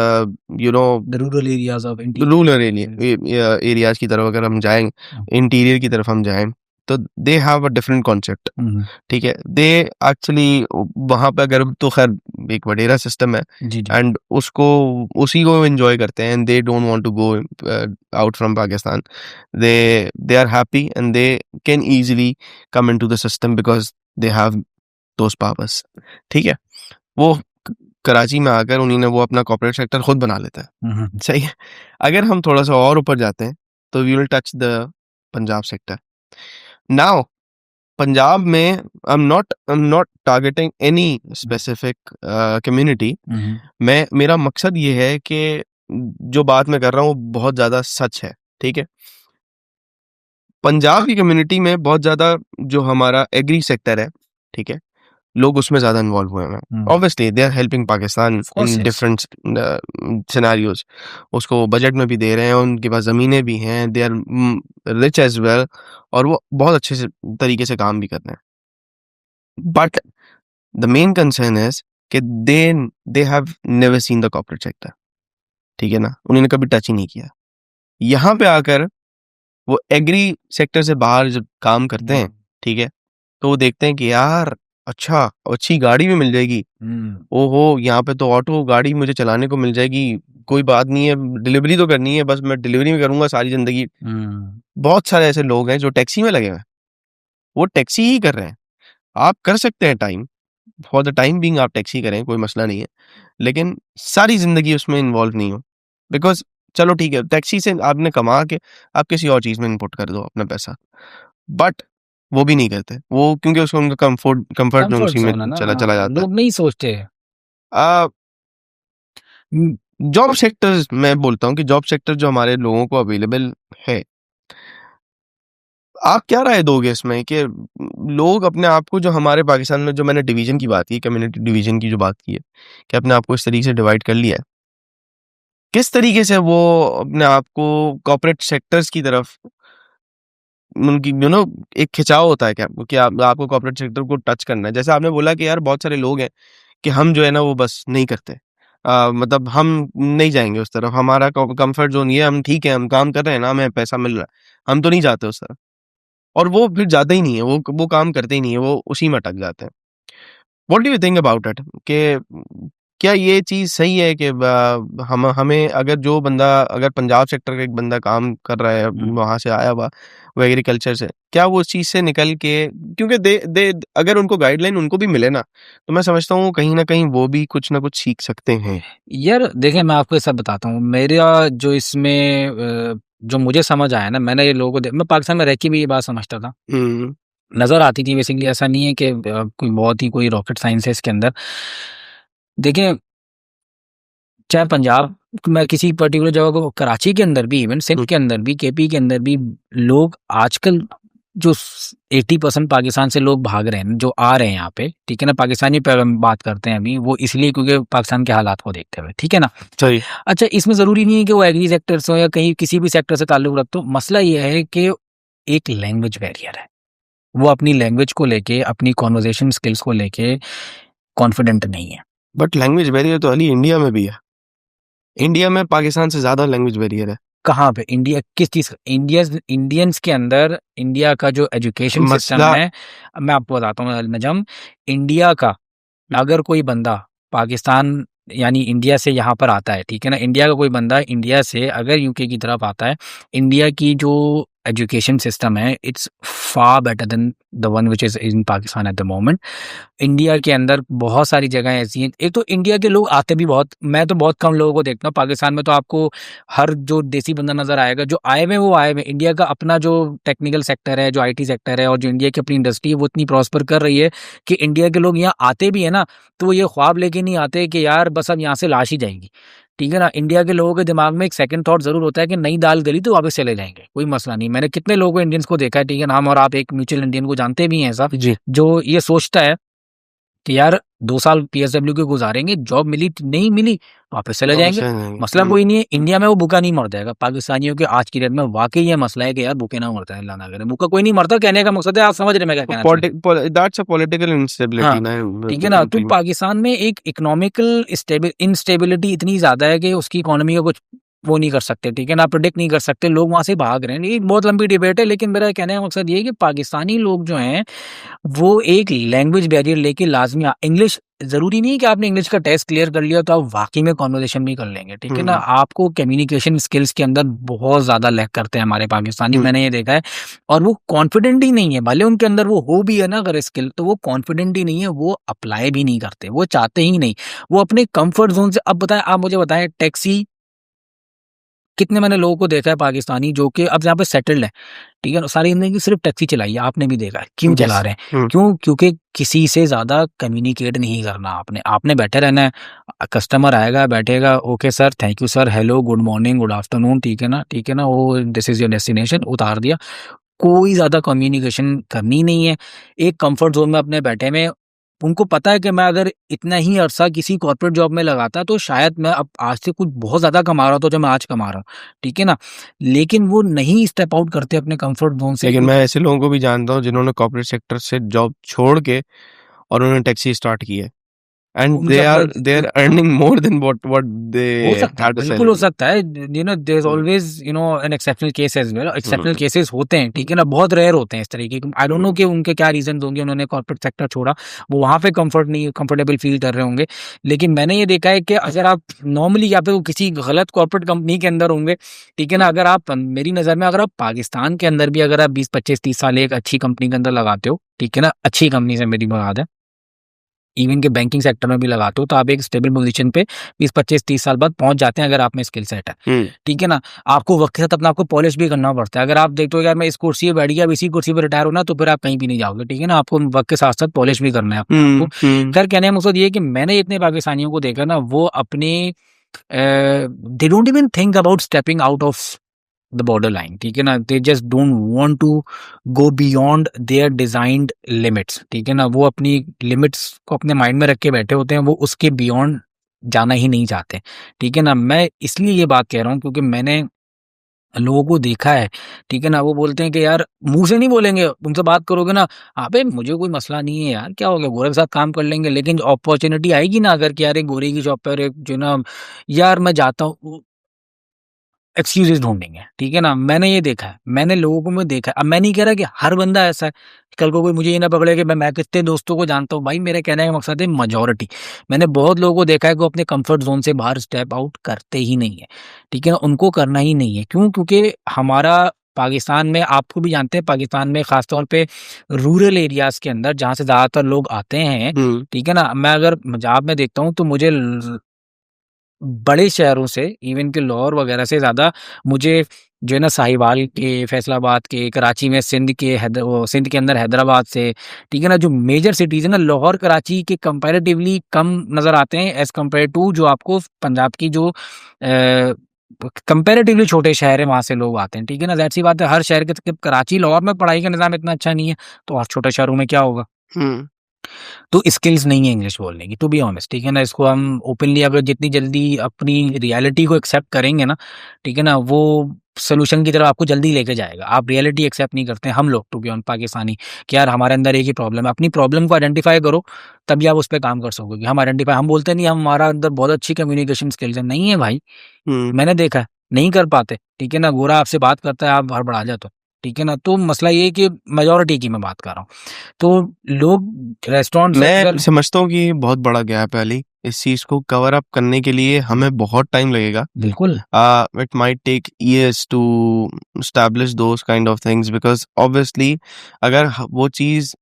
you know, The rural areas of India. Rural areas की तरफ अगर हम जाएं, इंटीरियर की तरफ हम जाएं, तो they have a different concept. ठीक है, दे एक्चुअली वहां पे अगर तो खैर एक वडेरा सिस्टम है जी जी। एंड उसको उसी को एंजॉय करते हैं and they don't want to go out from Pakistan. They are happy and they can easily come into the system because they have those powers. ठीक है, वो कराची में आकर उन्होंने वो अपना कॉर्पोरेट सेक्टर खुद बना लेता है। सही है। अगर हम थोड़ा सा और ऊपर जाते हैं तो we will touch the Punjab sector. Now Punjab में I am not targeting any specific community. मेरा मकसद ये है कि जो बात मैं कर रहा हूँ वो बहुत ज्यादा सच है। ठीक है, पंजाब की कम्युनिटी में बहुत ज्यादा जो हमारा एग्री सेक्टर है, ठीक है, लोग उसमें ज्यादा इन्वॉल्व हुए हैं। Obviously they are helping Pakistan in different scenarios. उसको बजट में भी दे रहे हैं, उनके पास जमीनें भी हैं, they are rich as well, और वो बहुत अच्छे से तरीके से काम भी कर रहे हैं। But the main concern is कि they have never seen the corporate sector. ठीक है ना, उन्होंने कभी टच ही नहीं किया। यहाँ पे आकर वो एग्री सेक्टर से बाहर जब काम करते हैं, ठीक है, तो वो देखते हैं कि यार अच्छा अच्छी गाड़ी भी मिल जाएगी, ओहो यहाँ पे तो ऑटो गाड़ी मुझे चलाने को मिल जाएगी, कोई बात नहीं है, डिलीवरी तो करनी है, बस मैं डिलीवरी में करूंगा सारी जिंदगी। बहुत सारे ऐसे लोग हैं जो टैक्सी में लगे हुए हैं, वो टैक्सी ही कर रहे हैं। आप कर सकते हैं time for the time being, आप टैक्सी करें, कोई मसला नहीं है, लेकिन सारी जिंदगी उसमें इन्वॉल्व नहीं हो। बिकॉज चलो ठीक है, टैक्सी से आपने कमा के आप किसी और चीज में इनपुट कर दो अपना पैसा, बट वो भी नहीं करते वो, क्योंकि उसको उनका कंफर्ट जोन उसी में चला जाता है। लोग नहीं सोचते। जॉब सेक्टर्स, मैं बोलता हूँ कि जॉब सेक्टर जो हमारे लोगों को अवेलेबल है, आप क्या राय दोगे इसमें कि लोग अपने आप को, जो हमारे पाकिस्तान में जो मैंने डिवीजन की बात की, कम्युनिटी डिवीजन की जो बात की है, कि अपने आप को इस तरीके से डिवाइड कर लिया है, किस तरीके से वो अपने आप को कॉर्पोरेट सेक्टर्स की तरफ, उनकी एक खिंचाव होता है क्या कि आपको कॉर्पोरेट सेक्टर को टच करना है? जैसे आपने बोला कि यार बहुत सारे लोग हैं कि हम जो है ना वो बस नहीं करते, मतलब हम नहीं जाएंगे उस तरफ, हमारा कंफर्ट जोन ये, हम ठीक है, हम काम कर रहे हैं ना, हमें पैसा मिल रहा है, हम तो नहीं जाते उस तरफ, और वो फिर जाते ही नहीं है, वो काम करते ही नहीं है, वो उसी में अटक जाते हैं। What do you think about it कि क्या ये चीज सही है कि हमें अगर जो बंदा, अगर पंजाब सेक्टर का एक बंदा काम कर रहा है, वहां से आया हुआ, वो एग्रीकल्चर से, क्या वो उस चीज से निकल के, क्योंकि दे अगर उनको गाइडलाइन उनको भी मिले ना, तो मैं समझता हूँ कहीं ना कहीं वो भी कुछ ना कुछ सीख सकते हैं। यार देखिए, मैं आपको ऐसा बताता हूँ, मेरा जो इसमें जो मुझे समझ आया ना, मैंने ये लोगों को, मैं पाकिस्तान में रह के भी ये बात समझता था, नजर आती थी बेसिकली। ऐसा नहीं है कि कोई बहुत ही कोई रॉकेट साइंस है इसके अंदर। देखिए, चाहे पंजाब में किसी पर्टिकुलर जगह को, कराची के अंदर भी, इवन सिंध के अंदर भी, केपी के अंदर भी, लोग आजकल जो 80% पाकिस्तान से लोग भाग रहे हैं, जो आ रहे हैं यहाँ पे, ठीक है ना, पाकिस्तानी पे बात करते हैं अभी, वो इसलिए क्योंकि पाकिस्तान के हालात को देखते हुए, ठीक है ना। सही। अच्छा, इसमें जरूरी नहीं है कि वो एग्री सेक्टर से हो या कहीं किसी भी सेक्टर से ताल्लुक रखते हो। मसला ये है कि एक लैंग्वेज बैरियर है, वो अपनी लैंग्वेज को लेके, अपनी कॉन्वर्जेशन स्किल्स को लेके कॉन्फिडेंट नहीं है। बट लैंग्वेज बैरियर तो अली इंडिया में भी है, इंडिया में पाकिस्तान से ज्यादा लैंग्वेज बैरियर है। कहाँ पे? इंडिया किस चीज? इंडियंस के अंदर इंडिया का जो एजुकेशन सिस्टम है, मैं आपको बताता हूँ नजम, इंडिया का अगर कोई बंदा पाकिस्तान यानी इंडिया से यहाँ पर आता है, ठीक है ना, इंडिया का कोई बंदा इंडिया से अगर यूके की तरफ आता है, इंडिया की जो एजुकेशन सिस्टम है, it's far better than the one which is in Pakistan at the moment. India के अंदर बहुत सारी जगह ऐसी हैं, एक तो इंडिया के लोग आते भी बहुत, मैं तो बहुत कम लोगों को देखता हूँ। पाकिस्तान में तो आपको हर जो देसी बंदा नज़र आएगा, जो आए हुए हैं वो आए हुए हैं। इंडिया का अपना जो टेक्निकल सेक्टर है, जो आईटी सेक्टर है, और जो इंडिया की अपनी इंडस्ट्री है, वो इतनी प्रॉस्पर कर रही है कि इंडिया के लोग यहाँ आते भी हैं ना, तो वो ये ख्वाब लेके नहीं आते कि यार बस अब यहाँ से लाश ही जाएगी, ठीक है ना। इंडिया के लोगों के दिमाग में एक सेकंड थॉट ज़रूर होता है कि नई दाल गली तो वापस चले जाएंगे, कोई मसला नहीं। मैंने कितने लोगों इंडियंस को देखा है, ठीक है ना, हम और आप एक म्यूचुअल इंडियन को जानते भी हैं ऐसा, जी। जो ये सोचता है कि यार 2 साल पीएसडब्ल्यू के गुजारेंगे, जॉब मिली नहीं मिली वापस चले जाएंगे, मसला कोई नहीं है। इंडिया में वो भूखा नहीं मर जाएगा। पाकिस्तानियों के आज की डेट में वाकई ये मसला है कि यार भूखे ना मरता है, अल्लाह ना करे, भूखा कोई नहीं मरता। कहने का मकसद है, आप समझ रहे मैं क्या कहना चाह रहा हूँ? दैट्स अ पॉलिटिकल इंस्टेबिलिटी हाँ, ना ठीक है ना। तो कंट्री में। पाकिस्तान में एक इकोनॉमिकल इंस्टेबिलिटी इतनी ज़्यादा है कि उसकी इकोनॉमी का कुछ वो नहीं कर सकते, ठीक है ना, प्रेडिक्ट नहीं कर सकते। लोग वहाँ से भाग रहे हैं। ये बहुत लंबी डिबेट है, लेकिन मेरा कहने का मकसद ये है कि पाकिस्तानी लोग जो हैं वो एक लैंग्वेज बैरियर लेके लाजमी इंग्लिश, ज़रूरी नहीं है कि आपने इंग्लिश का टेस्ट क्लियर कर लिया तो आप वाकई में कॉन्वर्सेशन भी कर लेंगे, ठीक है ना। आपको कम्युनिकेशन स्किल्स के अंदर बहुत ज़्यादा लैक करते हैं हमारे पाकिस्तानी, मैंने ये देखा है। और वो कॉन्फिडेंट ही नहीं है, भले उनके अंदर वो हो भी है ना अगर स्किल, तो वो कॉन्फिडेंट ही नहीं है, वो अप्लाई भी नहीं करते, वो चाहते ही नहीं। वो अपने कंफर्ट जोन से, अब बताएं, आप मुझे बताएं, टैक्सी, कितने मैंने लोगों को देखा है पाकिस्तानी जो कि अब यहाँ पे सेटल्ड है, ठीक है ना, सारी जिंदगी सिर्फ टैक्सी चलाई है, आपने भी देखा है। क्यों चला रहे हैं? क्यों? क्योंकि किसी से ज्यादा कम्युनिकेट नहीं करना, आपने बैठे रहना है। कस्टमर आएगा, बैठेगा, okay sir, thank you sir, hello, good morning, good afternoon, ठीक है ना, ठीक है ना, वो दिस इज योर डेस्टिनेशन, उतार दिया। कोई ज्यादा कम्युनिकेशन करनी नहीं है, एक कंफर्ट जोन में अपने बैठे में। उनको पता है कि मैं अगर इतना ही अरसा किसी कॉर्पोरेट जॉब में लगाता तो शायद मैं अब आज से कुछ बहुत ज़्यादा कमा रहा था जो मैं आज कमा रहा हूँ, ठीक है ना। लेकिन वो नहीं स्टेप आउट करते अपने कंफर्ट जोन से। लेकिन मैं ऐसे लोगों को भी जानता हूँ जिन्होंने कॉर्पोरेट सेक्टर से जॉब छोड़ के और उन्होंने टैक्सी स्टार्ट की है, and they are earning more than what they हो सकता है, हैड टू बिल्कुल हो सैलरी। सकता है। You know there is always an exceptional case as well. Exceptional cases होते हैं, ठीक है ना, बहुत रेयर होते हैं इस तरीके के। आई डोंट नो कि उनके क्या रीजन होंगे, उन्होंने कॉर्पोरेट सेक्टर छोड़ा, वो वहाँ पे कंफर्टेबल फील कर रहे होंगे। लेकिन मैंने ये देखा है कि अगर आप नॉर्मली या फिर किसी गलत कॉर्पोरेट कंपनी के अंदर होंगे, ठीक है ना, अगर आप, मेरी नज़र में, अगर आप पाकिस्तान के अंदर भी अगर आप 20-25-30 साल एक अच्छी कंपनी के अंदर लगाते हो, ठीक है ना, अच्छी कंपनी से मेरी मुराद है, इवन के बैंकिंग सेक्टर में भी लगाते हो, तो आप एक स्टेबल पोजीशन पे 20-25-30 साल बाद पहुंच जाते हैं अगर आप में स्किल सेट है, ठीक है ना। आपको वक्त के साथ अपना आपको पॉलिश भी करना पड़ता है। अगर आप देखते हो यार मैं इस कुर्सी पे बैठ गया, अब इसी कुर्सी पे रिटायर होना, तो फिर आप कहीं भी नहीं जाओगे, ठीक है ना। आपको वक्त के साथ साथ पॉलिश भी करना है आपको। खैर, कहने का मकसद ये है कि मैंने इतने पाकिस्तानियों को देखा ना, वो अपने they don't even think about stepping out of the border line, ठीक है ना। They just don't want to go beyond their designed limits, ठीक है ना। वो अपनी लिमिट्स को अपने माइंड में रख के बैठे होते हैं, वो उसके बियॉन्ड जाना ही नहीं चाहते, ठीक है ना। मैं इसलिए ये बात कह रहा हूँ क्योंकि मैंने लोगों को देखा है, ठीक है ना। वो बोलते हैं कि यार, मुंह से नहीं बोलेंगे, उनसे बात करोगे ना, अबे मुझे कोई मसला नहीं है यार, क्या हो गया, गोरे के साथ काम कर लेंगे। लेकिन अपॉर्चुनिटी आएगी ना, अगर कि यार एक गोरे की जॉब पर एक जो ना, यार मैं जाता हूँ, एक्सक्यूजेस ढूंढेंगे, ठीक है ना। मैंने ये देखा है, मैंने लोगों को मैं देखा है। अब मैं नहीं कह रहा कि हर बंदा ऐसा है, कल को कोई मुझे ये ना पकड़े कि मैं कितने दोस्तों को जानता हूँ। भाई, मेरे कहने का मकसद है मेजॉरिटी, मैंने बहुत लोगों को देखा है कि वो अपने कंफर्ट जोन से बाहर स्टेप आउट करते ही नहीं है, ठीक है ना। उनको करना ही नहीं है। क्यों? क्योंकि हमारा पाकिस्तान में, आपको भी जानते हैं, पाकिस्तान में खासतौर पे रूरल एरियाज के अंदर जहाँ से ज़्यादातर लोग आते हैं, ठीक है ना। मैं अगर पंजाब में देखता हूँ तो मुझे बड़े शहरों से, इवन के लाहौर वगैरह से ज़्यादा मुझे जो है ना साहिवाल के, फैसलाबाद के, कराची में, सिंध के अंदर हैदराबाद से, ठीक है ना, जो मेजर सिटीज़ है ना, लाहौर कराची के कंपैरेटिवली कम नज़र आते हैं एज़ कम्पेयर टू जो आपको पंजाब की जो कंपैरेटिवली छोटे शहर है, वहाँ से लोग आते हैं, ठीक है ना। ज़ाहिर सी बात है, हर शहर के, कराची, लाहौर में पढ़ाई का निज़ाम इतना अच्छा नहीं है, तो और छोटे शहरों में क्या होगा? तो स्किल्स नहीं है इंग्लिश बोलने की, टू बी ऑनेस्ट, ठीक है ना। इसको हम ओपनली, अगर जितनी जल्दी अपनी रियलिटी को एक्सेप्ट करेंगे ना, ठीक है ना, वो सोल्यूशन की तरफ आपको जल्दी लेके जाएगा। आप रियलिटी एक्सेप्ट नहीं करते हैं, हम लोग, टू बी ऑनेस्ट पाकिस्तानी, कि यार हमारे अंदर एक ही प्रॉब्लम है। अपनी प्रॉब्लम को आइडेंटिफाई करो, तभी आप उस पर काम कर सकोगे। हम बोलते नहीं हमारा अंदर बहुत अच्छी कम्युनिकेशन स्किल्स है, नहीं है भाई, मैंने देखा है, नहीं कर पाते, ठीक है ना। गोरा आपसे बात करता है, आप हड़बड़ा जाते हो, ठीक है ना। तो मसला ये है कि मेजॉरिटी की मैं बात कर रहा हूँ, तो लोग रेस्टोरेंट मैं समझता हूँ कि बहुत बड़ा गैप है अली इस चीज़ को कवर अप करने के लिए हमें बहुत टाइम लगेगा। बिल्कुल। It might take years to establish those kind of things because obviously अगर वो चीज़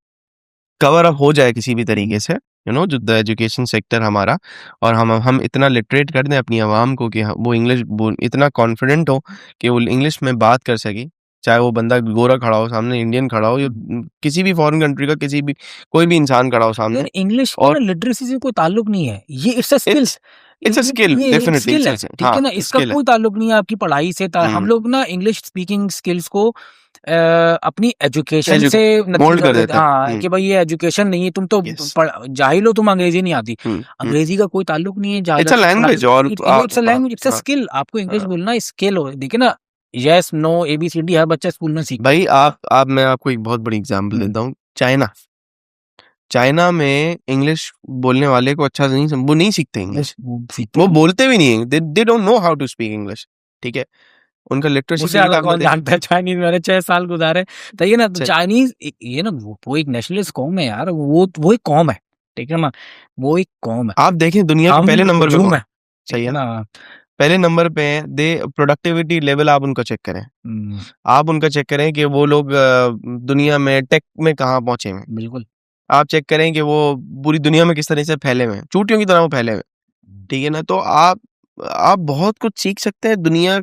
कवर अप हो जाए किसी भी तरीके से, जो द एजुकेशन सेक्टर हमारा, और हम इतना लिटरेट कर दें अपनी आवाम को कि वो इंग्लिश बोल इतना कॉन्फिडेंट हो कि वो इंग्लिश में बात कर सके, चाहे वो बंदा गोरा खड़ा हो सामने, इंडियन खड़ा हो, या किसी भी फॉरेन कंट्री का कोई भी इंसान खड़ा हो सामने। इंग्लिश और लिटरेसी से कोई ताल्लुक नहीं है, ये it's a skill. It's a skill, ये एक डेफिनेटली स्किल है, ठीक है ना, इसका कोई ताल्लुक नहीं है आपकी पढ़ाई से। हम लोग ना इंग्लिश स्पीकिंग स्किल्स को अपनी एजुकेशन से मोल्ड कर देते हैं। हाँ, कि भाई ये एजुकेशन नहीं है, तुम तो जाहिल हो, तुम अंग्रेजी नहीं आती। अंग्रेजी का कोई ताल्लुक नहीं है। इट्स अ लैंग्वेज, और it's a language, it's a skill. आपको इंग्लिश बोलना स्किल हो, देखिए ना, यस नो ABCD हर बच्चा स्कूल में सीखता है। भाई आप मैं आपको एक बहुत बड़ी एग्जांपल देता हूँ। चाइना में इंग्लिश बोलने वाले को अच्छा नहीं, वो नहीं सीखते इंग्लिश, वो बोलते भी नहीं, they don't know how to speak English, ठीक है। उनका लिटरेसी कौन जानता है, चाइनीज मैंने 6 साल गुजारे, तो ये ना चाइनीज, ये ना वो एक नेशनलिस्ट कौम है यार, वो एक कौम है, ठीक है ना, वो एक कौम है। आप देखें दुनिया के पहले नंबर पे है, सही है ना, पहले नंबर पे दे प्रोडक्टिविटी लेवल आप उनका चेक करें, आप उनका चेक करें कि वो लोग दुनिया में टेक में कहाँ पहुंचे हैं। बिल्कुल। आप चेक करें कि वो पूरी दुनिया में किस तरह से फैले हुए हैं, चूटियों की तरह वो फैले हुए, ठीक है ना। तो आप बहुत कुछ सीख सकते हैं। दुनिया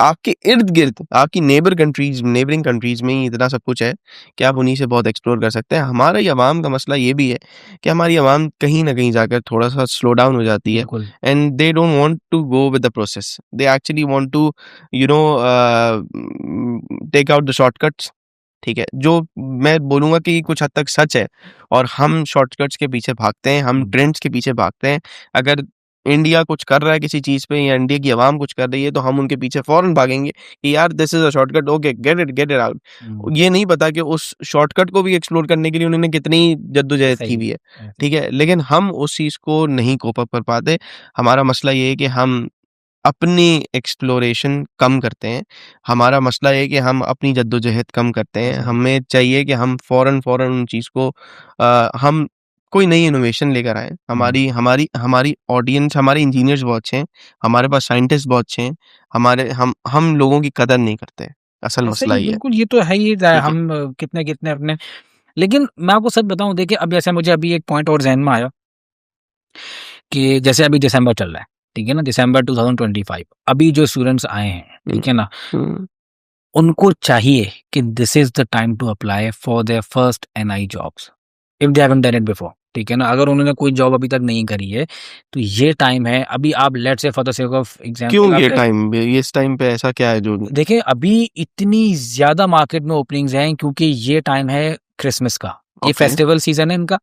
आपके इर्द गिर्द, आपकी नेबरिंग कंट्रीज में ही इतना सब कुछ है कि आप उन्हीं से बहुत एक्सप्लोर कर सकते हैं। हमारा ही अवाम का मसला ये भी है कि हमारी अवाम कहीं ना कहीं जाकर थोड़ा सा स्लो डाउन हो जाती है, and they don't want to go with the process, they actually want to take out the shortcuts, ठीक है। जो मैं बोलूँगा कि कुछ हद तक सच है, और हम शॉर्टकट्स के पीछे भागते हैं, हम ट्रेंड्स के पीछे भागते हैं। अगर इंडिया कुछ कर रहा है किसी चीज़ पे, या इंडिया की आवाम कुछ कर रही है, तो हम उनके पीछे फ़ौरन भागेंगे कि यार this is a shortcut, okay get it out. ये नहीं पता कि उस शॉर्टकट को भी एक्सप्लोर करने के लिए उन्होंने कितनी जद्दोजहद की हुई है, ठीक है। लेकिन हम उस चीज़ को नहीं कोप अप कर पाते। हमारा मसला ये है कि हम अपनी एक्सप्लोरेशन कम करते हैं। हमारा मसला ये है कि हम अपनी जद्दोजहद कम करते हैं। हमें चाहिए कि हम फ़ौरन उन चीज़ को हम कोई नई इनोवेशन लेकर आएँ। हमारी ऑडियंस, हमारे इंजीनियर्स बहुत अच्छे हैं, हमारे पास साइंटिस्ट बहुत अच्छे हैं, हम लोगों की कदर नहीं करते। असल मसला ये है। बिल्कुल, ये तो है ही, हम कितने अपने, लेकिन मैं आपको सच बताऊँ, देखिए अब जैसे मुझे अभी एक पॉइंट और ज़हन में आया कि जैसे अभी दिसंबर चल रहा है, ठीक है ना, दिसंबर 2025, अभी जो स्टूडेंट्स आए हैं, ठीक है ना, उनको चाहिए कि this is the time to apply for their first NI jobs if they haven't done it before, ठीक है ना। अगर उन्होंने कोई जॉब अभी तक नहीं करी है, तो ये टाइम है। अभी आप let's say for the sake of example, क्यों ये इस टाइम पे ऐसा क्या है जो देखिए अभी इतनी ज्यादा मार्केट में ओपनिंग्स हैं, क्योंकि ये टाइम है क्रिसमस का, ये फेस्टिवल सीजन है इनका।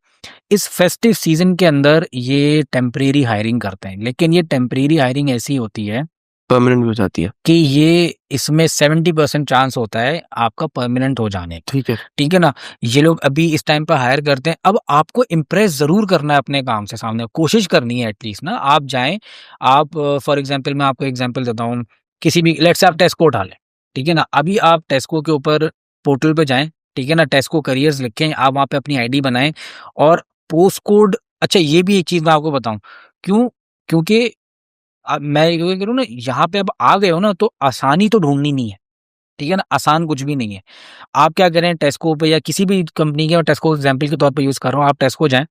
इस फेस्टिव सीजन के अंदर ये टेम्परेरी हायरिंग करते हैं, लेकिन ये टेम्परेरी हायरिंग ऐसी होती है, परमानेंट हो जाती है, कि ये इसमें 70% चांस होता है आपका परमानेंट हो जाने का, ठीक है ना। ये लोग अभी इस टाइम पर हायर करते हैं। अब आपको इम्प्रेस जरूर करना है अपने काम से, सामने कोशिश करनी है एटलीस्ट ना। आप जाएं, आप फॉर एग्जांपल, मैं आपको एग्जांपल देता हूँ, किसी भी लेट्स से आप टेस्को उठा लें, ठीक है ना। अभी आप टेस्को के ऊपर पोर्टल पे जाएं, ठीक है ना, टेस्को करियर्स लिखें, आप वहाँ पे अपनी ID बनाएं, और पोस्ट कोड, अच्छा ये भी एक चीज मैं आपको बताऊं, क्योंकि अब मैं ये करूँ ना, यहाँ पे अब आ गए हो ना, तो आसानी तो ढूंढनी नहीं है, ठीक है ना, आसान कुछ भी नहीं है। आप क्या करें, टेस्को पे या किसी भी कंपनी के, और टेस्को एग्जाम्पल के तौर पे यूज कर रहा हूँ, आप टेस्को जाएं,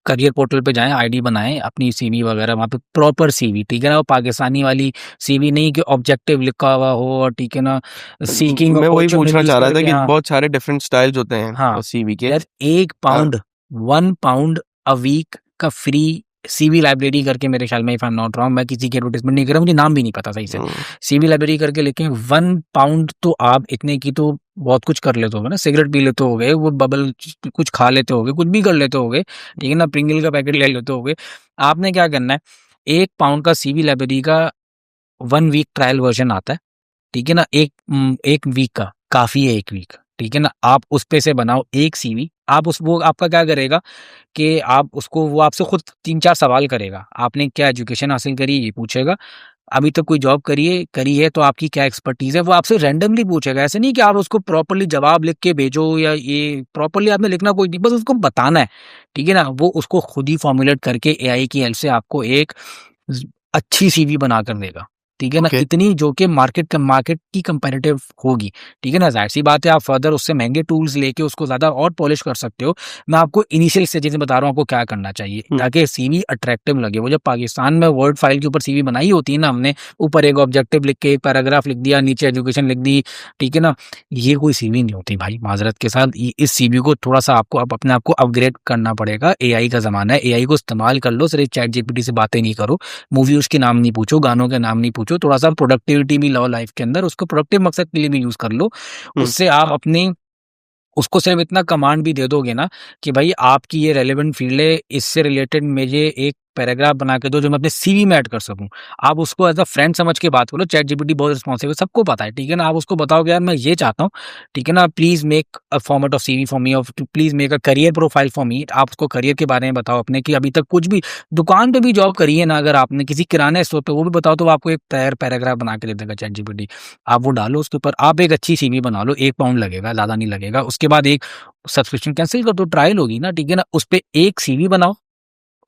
करियर पोर्टल पे जाएं, ID बनाएं, अपनी CV वगैरह वहाँ पे प्रॉपर CV, ठीक है ना, वो पाकिस्तानी वाली CV नहीं कि ऑब्जेक्टिव लिखा हुआ हो, और ठीक है ना, सीकिंग। मैं वही पूछना चाह रहा था कि बहुत सारे डिफरेंट स्टाइल्स होते हैं CV के। £1 अ वीक का फ्री CV लाइब्रेरी करके, मेरे ख्याल में, if I am not wrong, मैं किसी की एडवर्टाइजमेंट नहीं कर रहा, मुझे नाम भी नहीं पता सही से, CV लाइब्रेरी करके लिखें, £1, तो आप इतने की तो बहुत कुछ कर लेते होगे ना, सिगरेट पी लेते होगे, वो बबल कुछ खा लेते होगे, कुछ भी कर लेते होगे, ठीक है ना, प्रिंगल का पैकेट ले लेते होगे। आपने क्या करना है, £1 का CV लाइब्रेरी का 1 वीक ट्रायल वर्जन आता है, ठीक है ना, एक वीक का काफी है, 1 वीक, ठीक है ना। आप उस पे से बनाओ एक CV, आप वो आपका क्या करेगा कि आप उसको, वो आपसे खुद 3-4 सवाल करेगा, आपने क्या एजुकेशन हासिल करी ये पूछेगा, अभी तक कोई जॉब करी है तो आपकी क्या एक्सपर्टीज है, वो आपसे रैंडमली पूछेगा। ऐसे नहीं कि आप उसको प्रॉपर्ली जवाब लिख के भेजो, या ये प्रॉपर्ली आपने लिखना कोई नहीं, बस उसको बताना है, ठीक है ना। वो उसको खुद ही फॉर्मुलेट करके एआई की हेल्प से आपको एक अच्छी सीवी बना कर देगा, ठीक है ना। ओके। इतनी जो कि मार्केट की कंपैरेटिव होगी, ठीक है ना। जाहिर सी बात है आप फर्दर उससे महंगे टूल्स लेके उसको ज्यादा और पॉलिश कर सकते हो। मैं आपको इनिशियल स्टेजेस में बता रहा हूँ आपको क्या करना चाहिए ताकि सीवी अट्रैक्टिव लगे। वो जब पाकिस्तान में वर्ड फाइल के ऊपर सीवी बनाई होती है ना हमने, ऊपर एक ऑब्जेक्टिव लिख के एक पैराग्राफ लिख दिया, नीचे एजुकेशन लिख दी, ठीक है ना, ये कोई सीवी नहीं होती भाई, माजरत के साथ। इस सीवी को थोड़ा सा आपको अब अपने आप को अपग्रेड करना पड़ेगा। एआई का जमाना है, एआई को इस्तेमाल कर लो, सिर्फ चैट जीपीटी से बातें नहीं करो, मूवीज के नाम नहीं पूछो, गानों के नाम नहीं पूछो, थोड़ा सा प्रोडक्टिविटी भी लो लाइफ के अंदर, उसको प्रोडक्टिव मकसद के लिए भी यूज कर लो। उससे आप अपनी उसको सिर्फ इतना कमांड भी दे दोगे ना कि भाई आपकी ये रेलेवेंट फील्ड है, इससे रिलेटेड मुझे एक पैराग्राफ बना के दो जो मैं अपने सीवी में ऐड कर सकूं। आप उसको एज अ फ्रेंड समझ के बात करो। चैट जीपीटी बहुत रिस्पॉन्सिव है, सबको पता है, ठीक है ना। आप उसको बताओ कि यार मैं ये चाहता हूँ, ठीक है ना, please make a format of CV for me, of please make a career profile for me. आप उसको करियर के बारे में बताओ अपने, कि अभी तक कुछ भी दुकान पे भी जॉब करी है ना अगर आपने, किसी किराने स्टोर पे, वो भी बताओ, तो आपको एक तैयार पैराग्राफ बना के दे देगा चैट जीपीटी। आप वो डालो उसके ऊपर, आप एक अच्छी सीवी बना लो, 1 पाउंड लगेगा, ज्यादा नहीं लगेगा। उसके बाद एक सब्सक्रिप्शन कैंसिल कर दो, ट्रायल होगी ना, ठीक है ना। उस पे एक सीवी बनाओ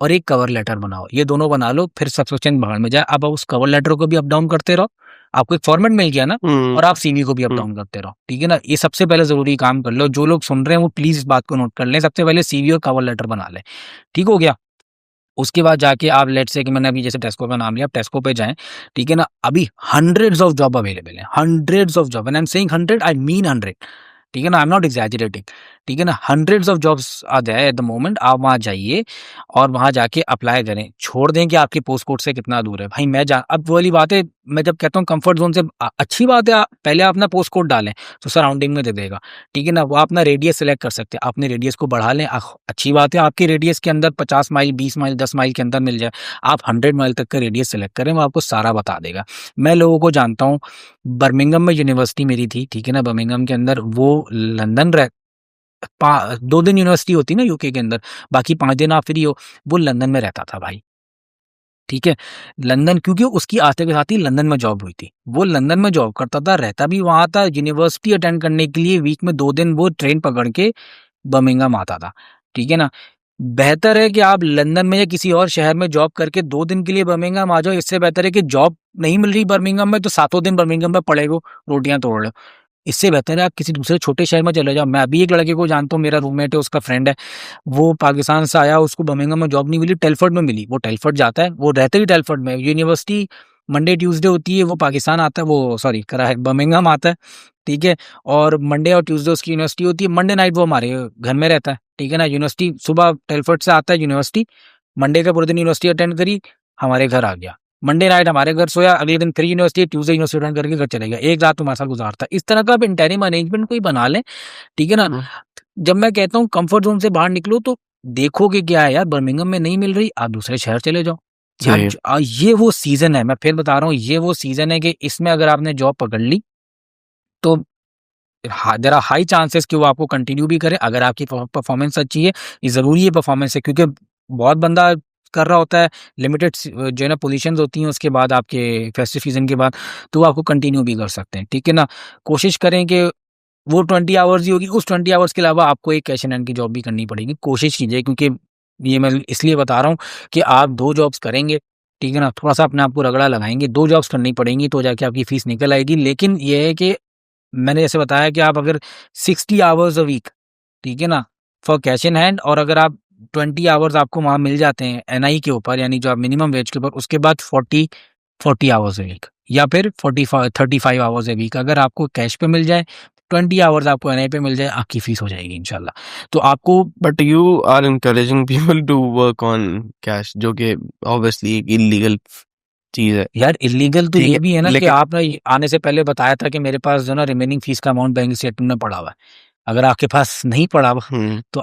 और एक कवर लेटर बनाओ, ये दोनों बना लो, फिर सब्सक्रिप्शन भाड़ में जाए। अब उस कवर लेटर को भी अप डाउन करते रहो, आपको एक फॉर्मेट मिल गया ना, और आप सीवी को भी अप डाउन करते रहो, ठीक है ना। ये सबसे पहले जरूरी काम कर लो। जो लोग सुन रहे हैं वो प्लीज इस बात को नोट कर लें, सबसे पहले सीवी और कवर लेटर बना लें, ठीक हो गया। उसके बाद जाके आप लेट्स से कि मैंने अभी जैसे टेस्को का नाम लिया, आप टेस्को पे जाएं, ठीक है ना। अभी हंड्रेड्स ऑफ जॉब अवेलेबल है, hundreds of job, when I am saying 100 I mean 100, ठीक है ना, आई एम नॉट एग्जैजरेटिंग, ठीक है ना। हंड्रेड्स ऑफ जॉब्स आ जाए एट द मोमेंट। आप वहां जाइए और वहां जाके अप्लाई करें, छोड़ दें कि आपके पोस्ट कोड से कितना दूर है। भाई अब वो वाली बात है, मैं जब कहता हूँ कंफर्ट जोन से अच्छी बात है, पहले आप अपना पोस्ट कोड डालें तो सराउंडिंग में दे देगा, ठीक है ना। वो अपना रेडियस सेलेक्ट कर सकते हैं, अपने रेडियस को बढ़ा लें, अच्छी बात है। आपके रेडियस के अंदर 50 माइल, 20 माइल, 10 माइल के अंदर मिल जाए, आप 100 माइल तक का रेडियस सेलेक्ट करें, वो आपको सारा बता देगा। मैं लोगों को जानता हूँ, बर्मिंघम में यूनिवर्सिटी मेरी थी, ठीक है ना, बर्मिंघम के अंदर। वो लंदन 2 दिन यूनिवर्सिटी होती ना यूके के अंदर, बाकी 5 दिन आप फ्री हो। वो लंदन में रहता था भाई, ठीक है। लंदन, क्योंकि उसकी आते के साथ ही लंदन में जॉब हुई थी, वो लंदन में जॉब करता था, रहता भी वहां था। यूनिवर्सिटी अटेंड करने के लिए वीक में 2 दिन वो ट्रेन पकड़ के बर्मिंघम आता था, ठीक है ना। बेहतर है कि आप लंदन में या किसी और शहर में जॉब करके 2 दिन के लिए बर्मिंघम आ जाओ। इससे बेहतर है कि जॉब नहीं मिल रही बर्मिंघम में तो 7 दिन बर्मिंघम में पड़े हो, रोटियां तोड़ लो। इससे बेहतर है आप किसी दूसरे छोटे शहर में चले जाओ। मैं अभी एक लड़के को जानता हूँ, मेरा रूममेट है, उसका फ्रेंड है, वो पाकिस्तान से आया, उसको बर्मिंघम में जॉब नहीं मिली, टेलफोर्ड में मिली। वो टेलफोर्ड जाता है, वो रहते ही टेलफोर्ड में, यूनिवर्सिटी मंडे ट्यूसडे होती है, वो पाकिस्तान आता है, वो सॉरी करा है बर्मिंघम आता है, ठीक है। और मंडे और ट्यूसडे उसकी यूनिवर्सिटी होती है, मंडे नाइट वो हमारे घर में रहता है, ठीक है ना। यूनिवर्सिटी सुबह टेलफोर्ड से आता है यूनिवर्सिटी, मंडे का पूरे दिन यूनिवर्सिटी अटेंड करी, हमारे घर आ गया, मंडे नाइट हमारे घर सोया, अगले दिन फिर यूनिवर्सिटी, ट्यूसडे यूनिवर्सिटी अटेंड करके घर चले गया, एक रात तुम्हारे साथ गुजारता है। इस तरह का आप इंटरिम अरेंजमेंट कोई बना लें, ठीक है ना। जब मैं कहता हूँ कंफर्ट जोन से बाहर निकलो, तो देखोगे क्या है यार, बर्मिंघम में नहीं मिल रही, आप दूसरे शहर चले जाओ यार। सही। ये वो सीजन है, मैं फिर बता रहा हूँ, ये वो सीजन है कि इसमें अगर आपने जॉब पकड़ ली तो देयर आर हाई चांसेस कि वो आपको कंटिन्यू भी करे, अगर आपकी परफॉर्मेंस अच्छी है। ये जरूरी है परफॉर्मेंस है, क्योंकि बहुत बंदा कर रहा होता है, लिमिटेड जो है ना पोजीशंस होती हैं उसके बाद, आपके फेस्टिव सीजन के बाद, तो वो आपको कंटिन्यू भी कर सकते हैं, ठीक है ना। कोशिश करें कि वो 20 आवर्स ही होगी, उस 20 आवर्स के अलावा आपको एक कैश एंड एंड की जॉब भी करनी पड़ेगी, कोशिश कीजिए। क्योंकि ये मैं इसलिए बता रहा हूँ कि आप 2 जॉब्स करेंगे, ठीक है ना, थोड़ा सा अपने आप को रगड़ा लगाएंगे, 2 जॉब्स करनी पड़ेंगी तो जाके आपकी फीस निकल आएगी। लेकिन ये है कि मैंने जैसे बताया कि आप अगर 60 आवर्स अ वीक, ठीक है ना, फॉर कैश इन हैंड, और अगर आप 20 आवर्स आपको वहां मिल जाते हैं एनआई के ऊपर, यानी जो आप मिनिमम वेज के ऊपर, उसके बाद 40 आवर्स ए वीक, या फिर 35 आवर्स ए वीक अगर आपको कैश पे मिल जाए, 20 आवर्स आपको एनआई पे मिल जाए, आपकी फीस हो जाएगी इंशाल्लाह। तो आपको but you are encouraging people to work on cash, जो कि obviously एक illegal चीज है, यार इलीगल तो ठीक ये है, भी है ना कि लेकिन आपने आने से पहले बताया था कि मेरे पास जो ना रिमेनिंग फीस का अमाउंट बैंक स्टेटमेंट में पड़ा हुआ है। अगर आपके पास नहीं पड़ा हुआ तो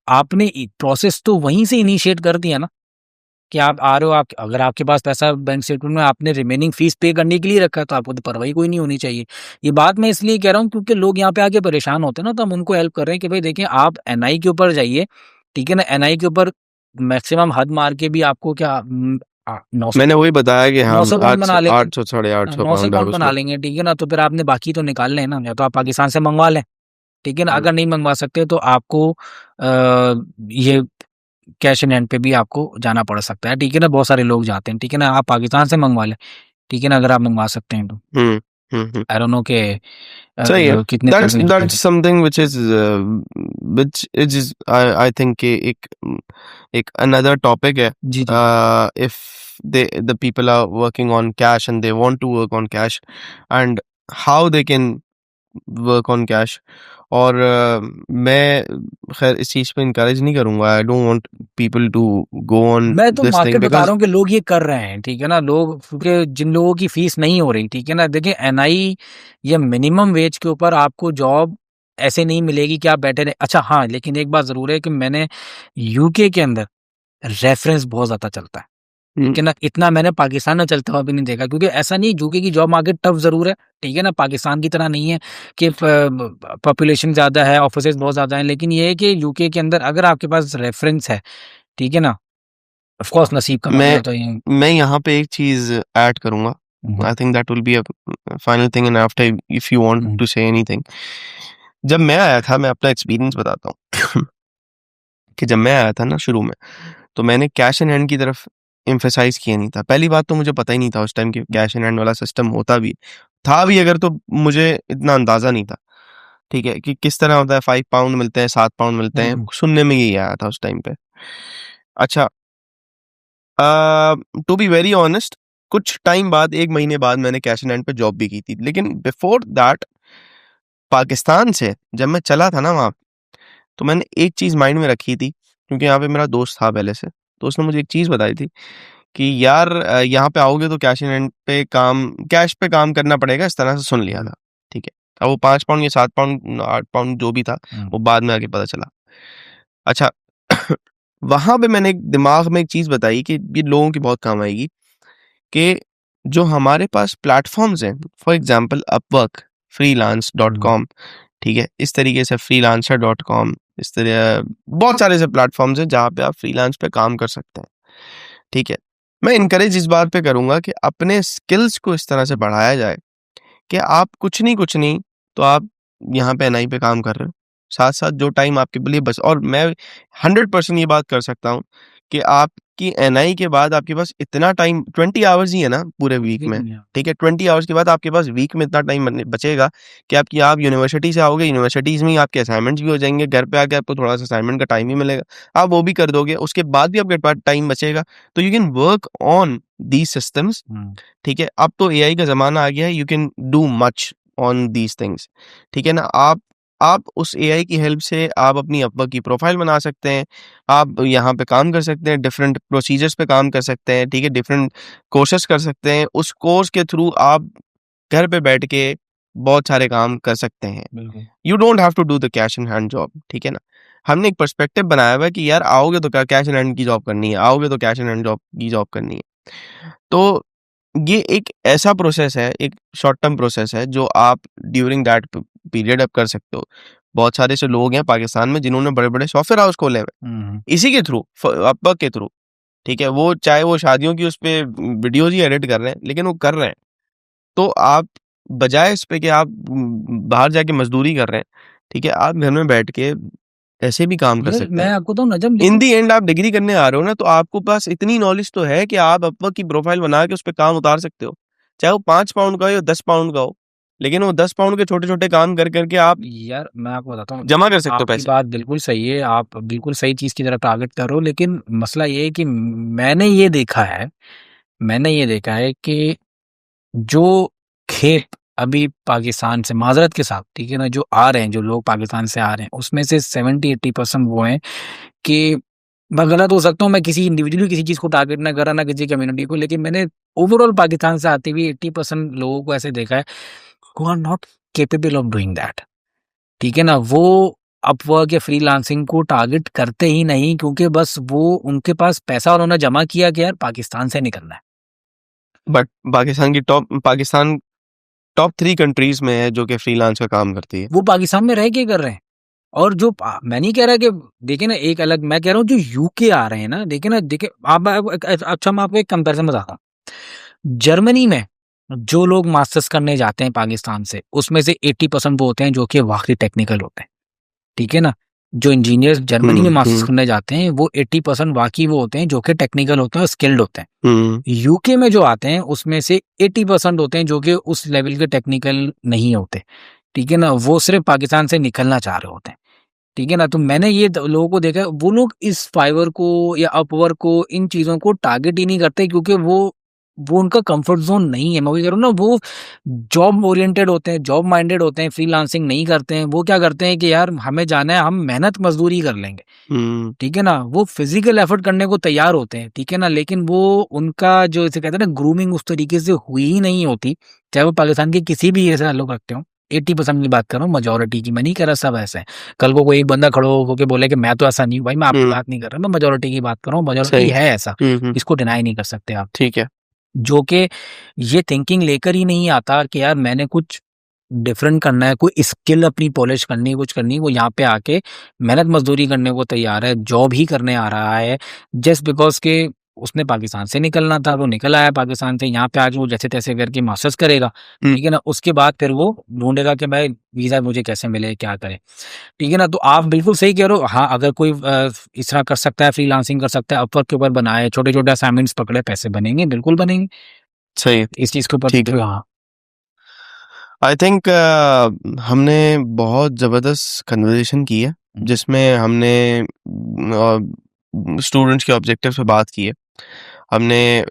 आपने प्रोसेस तो वहीं से इनिशिएट कर दिया ना, कि आप आ रहे हो, आप अगर आपके पास पैसा बैंक स्टेटमेंट में आपने रिमेनिंग फीस पे करने के लिए रखा है तो आपको तो परवाही कोई नहीं होनी चाहिए। ये बात मैं इसलिए कह रहा हूँ क्योंकि लोग यहाँ पे आके परेशान होते हैं ना, तो हम उनको हेल्प कर रहे हैं कि भाई देखिए आप एनआई के ऊपर जाइए, ठीक है ना। एनआई के ऊपर मैक्सिमम हद मार के भी आपको क्या 900 मैंने वही बताया कि हाँ 900 पाउंड बना लेंगे 800 साढ़े 800 900 पाउंड है पाउंड बना उसमें। लेंगे, ठीक है ना। तो फिर आपने बाकी तो निकाल लें ना, या तो आप पाकिस्तान से मंगवा लें, ठीक है ना। अगर नहीं मंगवा सकते तो आपको ये कैश इन हैंड पे भी आपको जाना पड़ सकता है, ठीक है ना। बहुत सारे लोग जाते हैं, ठीक है ना। आप पाकिस्तान से मंगवा लें, ठीक है ना, अगर आप मंगवा सकते हैं तो। आई डोंट नो कि सही है। कितने दैट्स पैसे that's something which is I think कि एक अनदर टॉपिक है। जी जी if the people are working on cash and they want to work on cash, and how they can work on cash. और मैं खैर इस चीज़ पे इनकरेज नहीं करूँगा। I don't want people to go on मैं तो दिस थिंग मार्केट बता बिकॉज रहा हूँ कि लोग ये कर रहे हैं, ठीक है ना। लोग, क्योंकि जिन लोगों की फीस नहीं हो रही, ठीक है ना, देखिए एनआई या मिनिमम वेज के ऊपर आपको जॉब ऐसे नहीं मिलेगी कि आप बैठे रहे। अच्छा हाँ, लेकिन एक बात जरूर है कि मैंने यूके के अंदर रेफरेंस बहुत ज्यादा चलता है, ठीक है ना। इतना मैंने पाकिस्तान में चलता हुआ भी नहीं देखा, क्योंकि ऐसा नहीं, यूके की जॉब मार्केट टफ जरूर है, ठीक है ना। पाकिस्तान की तरह नहीं है कि पॉपुलेशन ज्यादा है, ऑफिसेज बहुत ज्यादा है, लेकिन ये है कि यूके के अंदर अगर आपके पास रेफरेंस है, ठीक है ना, ऑफ कोर्स नसीब का मामला तो ये। मैं यहाँ पे एक चीज़ ऐड करूँगा। I think that will be a final thing and after if you want to say anything. जब मैं आया था, मैं अपना एक्सपीरियंस बताता हूँ कि जब मैं आया था ना शुरू में, तो मैंने कैश इन हैंड की तरफ एम्फेसाइज किया नहीं था। पहली बात तो मुझे पता ही नहीं था उस टाइम कि कैश इन हैंड वाला सिस्टम होता भी था भी अगर, तो मुझे इतना अंदाज़ा नहीं था, ठीक है, कि किस तरह होता है। 5 पाउंड मिलते हैं, 7 पाउंड मिलते हैं, सुनने में यही आया था उस टाइम पे। अच्छा, टू बी वेरी ऑनेस्ट, कुछ टाइम बाद, 1 महीने बाद मैंने कैश इन हैंड पे जॉब भी की थी। लेकिन बिफोर दैट, पाकिस्तान से जब मैं चला था ना वहाँ, तो मैंने एक चीज़ माइंड में रखी थी, क्योंकि यहाँ पे मेरा दोस्त था पहले से, तो उसने मुझे एक चीज़ बताई थी कि यार यहाँ पे आओगे तो कैश इन हैंड पे कैश पे काम करना पड़ेगा, इस तरह से सुन लिया था, ठीक है। अब वो 5 पाउंड या 7 पाउंड 8 पाउंड जो भी था, वो बाद में आके पता चला। अच्छा वहाँ पे मैंने दिमाग में एक चीज़ बताई कि ये लोगों की बहुत काम आएगी, कि जो हमारे पास प्लेटफॉर्म्स हैं, फॉर एग्जांपल अपवर्क, freelance.com, ठीक है, इस तरीके से freelancer.com, इस तरह बहुत सारे ऐसे प्लेटफॉर्म्स हैं जहाँ पे आप फ्रीलांस पे काम कर सकते हैं, ठीक है। मैं इनकरेज इस बात पे करूँगा कि अपने स्किल्स को इस तरह से बढ़ाया जाए कि आप कुछ नहीं तो आप यहाँ पे एनआई पे काम कर रहे हो, साथ-साथ जो टाइम आपके लिए बच, और मैं 100% ये बात कर सकता हूँ कि आपकी एनआई के बाद आपके पास इतना टाइम, 20 आवर्स ही है ना पूरे वीक में, ठीक है। 20 आवर्स के बाद आपके पास वीक में इतना टाइम बचेगा कि आप यूनिवर्सिटी से आओगे, यूनिवर्सिटीज़ में ही आपके असाइनमेंट्स भी हो जाएँगे, घर पे आके आपको थोड़ा-सा असाइनमेंट का टाइम ही मिलेगा, आप वो भी कर दोगे, उसके बाद भी आपके पास टाइम बचेगा, तो you can work on these systems, ठीक है। अब तो एआई का ज़माना आ गया है, you can do much on these things, ठीक है ना। आप उस एआई की हेल्प से आप अपनी अपवर्क की प्रोफाइल बना सकते हैं, आप यहाँ पे काम कर सकते हैं, डिफरेंट प्रोसीजर्स पे काम कर सकते हैं, ठीक है, डिफरेंट कोर्सेस कर सकते हैं। उस कोर्स के थ्रू आप घर पे बैठ के बहुत सारे काम कर सकते हैं। You don't have to do the cash in hand job, ठीक है ना। हमने एक पर्सपेक्टिव बनाया हुआ है कि यार आओगे तो कैश इन हैंड की जॉब करनी है, आओगे तो कैश इन हैंड जॉब की जॉब करनी है। तो ये एक ऐसा प्रोसेस है, एक शॉर्ट टर्म प्रोसेस है जो आप ड्यूरिंग दैट पीरियड आप कर सकते हो। बहुत सारे ऐसे लोग हैं पाकिस्तान में जिन्होंने बड़े-बड़े सॉफ्टवेयर हाउस खोले हुए हैं, इसी के थ्रू, अपवर्क के थ्रू, ठीक है। वो चाहे वो शादियों की उस पे वीडियोज़ ही एडिट कर रहे हैं, लेकिन वो कर रहे हैं। तो आप बजाय इस पे कि आप बाहर जाके मज़दूरी कर रहे हैं, ठीक है, आप घर में बैठ के ऐसे भी काम कर यार सकते मैं हैं। आपको तो नजम, इन लेकिन दी एंड आप डिग्री करने आ रहे हो ना, तो आपको पास इतनी नॉलेज तो है कि आप अपवर्क की प्रोफाइल बना के उस पे काम उतार सकते हो। चाहे वो 5 पाउंड का हो या 10 पाउंड का हो, लेकिन वो 10 पाउंड के छोटे-छोटे काम कर कर के आप यार मैं आपको बताता हूँ, जमा कर सकते हो आपकी पैसे। बात बिल्कुल सही है, आप बिल्कुल सही चीज़ की तरफ टारगेट कर रहे हो, लेकिन मसला ये है कि मैंने ये देखा है कि जो खेप अभी पाकिस्तान से, माज़रत के साथ, ठीक है ना, जो आ रहे हैं, जो लोग पाकिस्तान से आ रहे हैं, उसमें से 70-80% वो हैं कि, मैं गलत हो सकता हूँ, मैं किसी इंडिविजुअली किसी चीज़ को टारगेट ना कर रहा, ना किसी कम्युनिटी को, लेकिन मैंने ओवरऑल पाकिस्तान से आते हुए 80% लोगों को ऐसे देखा है who are not capable of doing that, ठीक है ना। वो अपवर्क या फ्रीलांसिंग को टारगेट करते ही नहीं, क्योंकि बस वो, उनके पास पैसा और उन्होंने जमा किया कि यार पाकिस्तान से निकलना है। बट पाकिस्तान टॉप 3 कंट्रीज़ में है जो कि फ्रीलांस का काम करती है। वो पाकिस्तान में रह के कर रहे हैं, और जो मैं नहीं कह रहा कि देखिए ना, एक अलग मैं कह रहा हूँ जो यूके आ रहे हैं ना, देखिए अच्छा मैं आपको एक कंपैरिजन बताता हूँ। जर्मनी में जो लोग मास्टर्स करने जाते हैं पाकिस्तान से, उसमें से 80% वो होते हैं जो कि वाकई टेक्निकल होते हैं, ठीक है ना। जो इंजीनियर्स जर्मनी में मास्टर्स करने जाते हैं वो 80% वाकई वो होते हैं जो कि टेक्निकल होते हैं और स्किल्ड होते हैं। यूके में जो आते हैं उसमें से 80% होते हैं जो कि उस लेवल के टेक्निकल नहीं होते, ठीक है ना। वो सिर्फ पाकिस्तान से निकलना चाह रहे होते हैं, ठीक है ना। तो मैंने ये लोगों को देखा है, वो लोग इस फाइवर को या अपवर्क को, इन चीज़ों को टारगेट ही नहीं करते, क्योंकि वो उनका कंफर्ट जोन नहीं है। मैं वही कह रहा हूँ ना, वो जॉब ओरिएंटेड होते हैं, जॉब माइंडेड होते हैं, फ्रीलांसिंग नहीं करते हैं। वो क्या करते हैं कि यार हमें जाना है, हम मेहनत मजदूरी कर लेंगे, ठीक है ना। वो फिजिकल एफर्ट करने को तैयार होते हैं, ठीक है ना। लेकिन वो उनका जो इसे कहते हैं ना ग्रूमिंग उस तरीके से हुई ही नहीं होती, चाहे वो पाकिस्तान के किसी भी एरिया से लोग रखते हो। 80% की बात कर रहा हूँ, मेजोरिटी की मैं नहीं कह रहा सब ऐसे हैं। कल को कोई एक बंदा खड़ो होकर बोले कि मैं तो ऐसा नहीं हूँ, भाई मैं आपकी बात नहीं कर रहा, मैं मेजोरिटी की बात कर रहा हूँ। मेजोरिटी है ऐसा, इसको डिनाई नहीं कर सकते आप, ठीक है। जो कि ये थिंकिंग लेकर ही नहीं आता कि यार मैंने कुछ डिफरेंट करना है, कोई स्किल अपनी पॉलिश करनी है, कुछ करनी है। वो यहाँ पे आके मेहनत मजदूरी करने को तैयार है, जॉब ही करने आ रहा है, जस्ट बिकॉज के उसने पाकिस्तान से निकलना था, वो निकल आया पाकिस्तान से। यहाँ पे आज वो जैसे तैसे करके मास्टर्स करेगा, ठीक है ना। उसके बाद फिर वो ढूंढेगा कि भाई वीजा मुझे कैसे मिले, क्या करे, ठीक है ना। तो आप बिल्कुल सही कह रहे हो। हाँ, अगर कोई इस तरह कर सकता है, फ्रीलांसिंग कर सकता है, अपवर्क के ऊपर बनाए, छोटे छोटे असाइनमेंट्स पकड़े, पैसे बनेंगे, बिल्कुल बनेंगे। सही, इस चीज के ऊपर ठीक है। हाँ, आई थिंक हमने बहुत ज़बरदस्त कन्वर्सेशन की है, जिसमें हमने स्टूडेंट्स के ऑब्जेक्टिव्स पे बात की है। हमने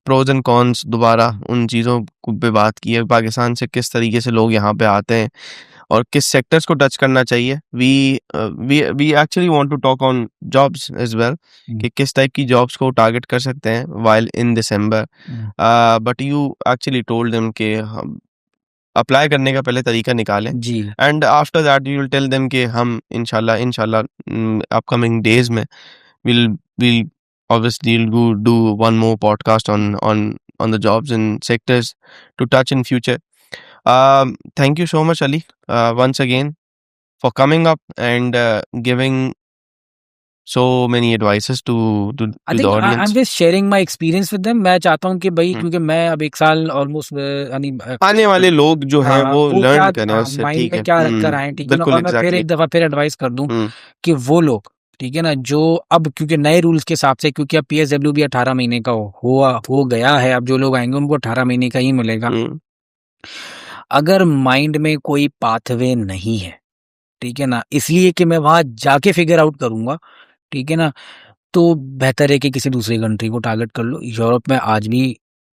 प्रोज एंड कॉन्स दोबारा उन चीज़ों पे बात की है, पाकिस्तान से किस तरीके से लोग यहाँ पे आते हैं और किस सेक्टर्स को टच करना चाहिए। We actually want to talk on jobs as well, कि किस टाइप की जॉब्स को टारगेट कर सकते हैं while in December. But you actually told them कि हम अप्लाई करने का पहले तरीका निकालें, जी and after that you will tell them कि हम इंशाल्लाह अपकमिंग डेज में we'll we'll obviously do one more podcast on the jobs and sectors to touch in future. Thank you so much, Ali, once again for coming up and giving so many advices to I the think I am audience. Just sharing my experience with them. मैं चाहता हूँ कि भाई, हम्म। क्योंकि मैं अब 1 साल almost यानी आने वाले लोग जो हैं हाँ, वो वो लर्न क्या करें उससे, माइंड ठीक में है। क्या रख कर आए, ठीक है ना। बिल्कुल, और मैं फिर एग्जैक्टली। एक दफा फिर एडवाइस कर दूं हम्म। कि वो लोग, ठीक है ना, जो अब क्योंकि नए रूल्स के हिसाब से, क्योंकि अब पीएसडब्ल्यू भी 18 महीने का हो गया है, अब जो लोग आएंगे उनको 18 महीने का ही मिलेगा। हम्म। अगर माइंड में कोई पाथवे नहीं है, ठीक है ना, इसलिए कि मैं वहां जाके फिगर आउट करूंगा, ठीक है ना, तो बेहतर है कि किसी दूसरी कंट्री को टारगेट कर लो। यूरोप में आज भी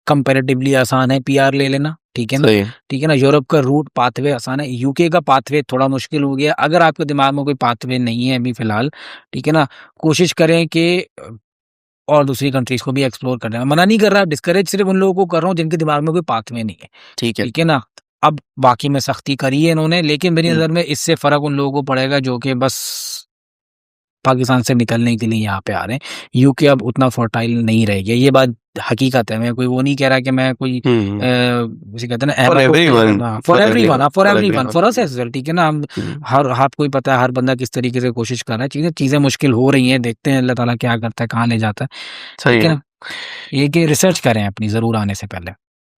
कंपैरेटिवली आसान है पीआर ले लेना, ठीक है ना। सही। ठीक है ना, यूरोप का रूट पाथवे आसान है, यूके का पाथवे थोड़ा मुश्किल हो गया। अगर आपके दिमाग में कोई पाथवे नहीं है अभी फिलहाल, ठीक है ना, कोशिश करें कि और दूसरी कंट्रीज को भी एक्सप्लोर करना है। मना नहीं कर रहा, डिस्करेज सिर्फ उन लोगों को कर रहा हूँ जिनके दिमाग में कोई पाथवे नहीं है, ठीक है। ठीक है ना। अब बाकी में सख्ती करी है इन्होंने, लेकिन मेरी नज़र में इससे फ़र्क उन लोगों को पड़ेगा जो कि बस पाकिस्तान से निकलने के लिए यहाँ पे आ रहे हैं। यूके अब उतना फर्टाइल नहीं रह गया, ये बात हकीकत है। मैं कोई वो नहीं कह रहा कि मैं कोई उसे कहते हैं ना फॉर अहमद को everyone, for everyone, for for everyone, everyone. For us as well, ठीक है ना। हम हर आपको ही पता है हर बंदा किस तरीके से कोशिश कर रहा है, चीज़ें मुश्किल हो रही हैं, देखते हैं अल्लाह ताला क्या करता है, कहाँ ले जाता है, सही ठीक है है। ना। ये कि रिसर्च करें अपनी ज़रूर आने से पहले।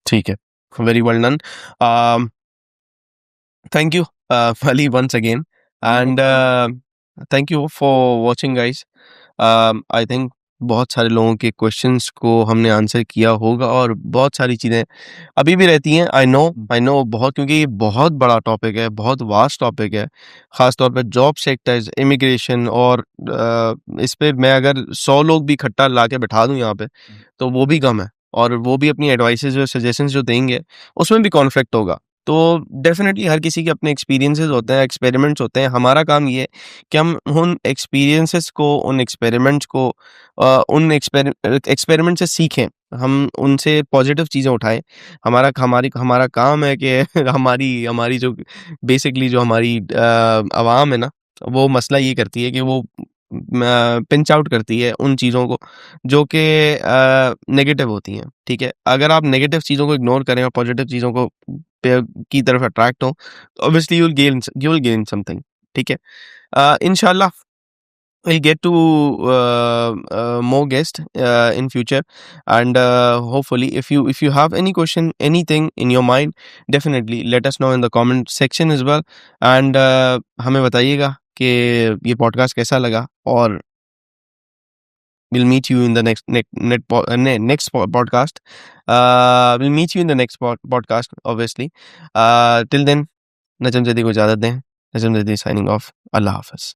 ठीक है, very well done. Thank you, Ali, once again, and thank you for watching, guys. I think बहुत सारे लोगों के क्वेश्चंस को हमने आंसर किया होगा, और बहुत सारी चीज़ें अभी भी रहती हैं। आई नो बहुत, क्योंकि ये बहुत बड़ा टॉपिक है, बहुत वास्ट टॉपिक है, ख़ास तौर पे जॉब सेक्टर्स, इमिग्रेशन, और इस पे मैं अगर 100 लोग भी इकट्ठा ला के बैठा दूँ यहाँ पे, तो वो भी कम है, और वो भी अपनी एडवाइसेस और सजेशंस जो देंगे उसमें भी कॉन्फ्लिक्ट होगा। तो डेफिनेटली हर किसी के अपने एक्सपीरियंसेस होते हैं, एक्सपेरिमेंट्स होते हैं। हमारा काम ये है कि हम उन एक्सपीरियंसेस को, उन एक्सपेरिमेंट्स को, उन एक्सपेरिमेंट से सीखें, हम उनसे पॉजिटिव चीज़ें उठाएं। हमारा काम है कि हमारी हमारी जो बेसिकली जो हमारी आवाम है ना, वो मसला ये करती है कि वो पिंच आउट करती है उन चीज़ों को जो कि नेगेटिव होती हैं, ठीक है। अगर आप नेगेटिव चीज़ों को इग्नोर करें और पॉजिटिव चीज़ों को की तरफ अट्रैक्ट हो, तो obviously you will gain something, ठीक है? इंशाल्लाह we'll get to more guests in future, and hopefully if you have any question, anything in your mind, definitely let us know in the comment section as well, and हमें बताइएगा कि ये podcast कैसा लगा, और we'll meet you in the next podcast. We'll meet you in the next podcast, obviously. Till then, नजम जदी को इजाज़त दें. नजम जदी signing off. Allah Hafiz.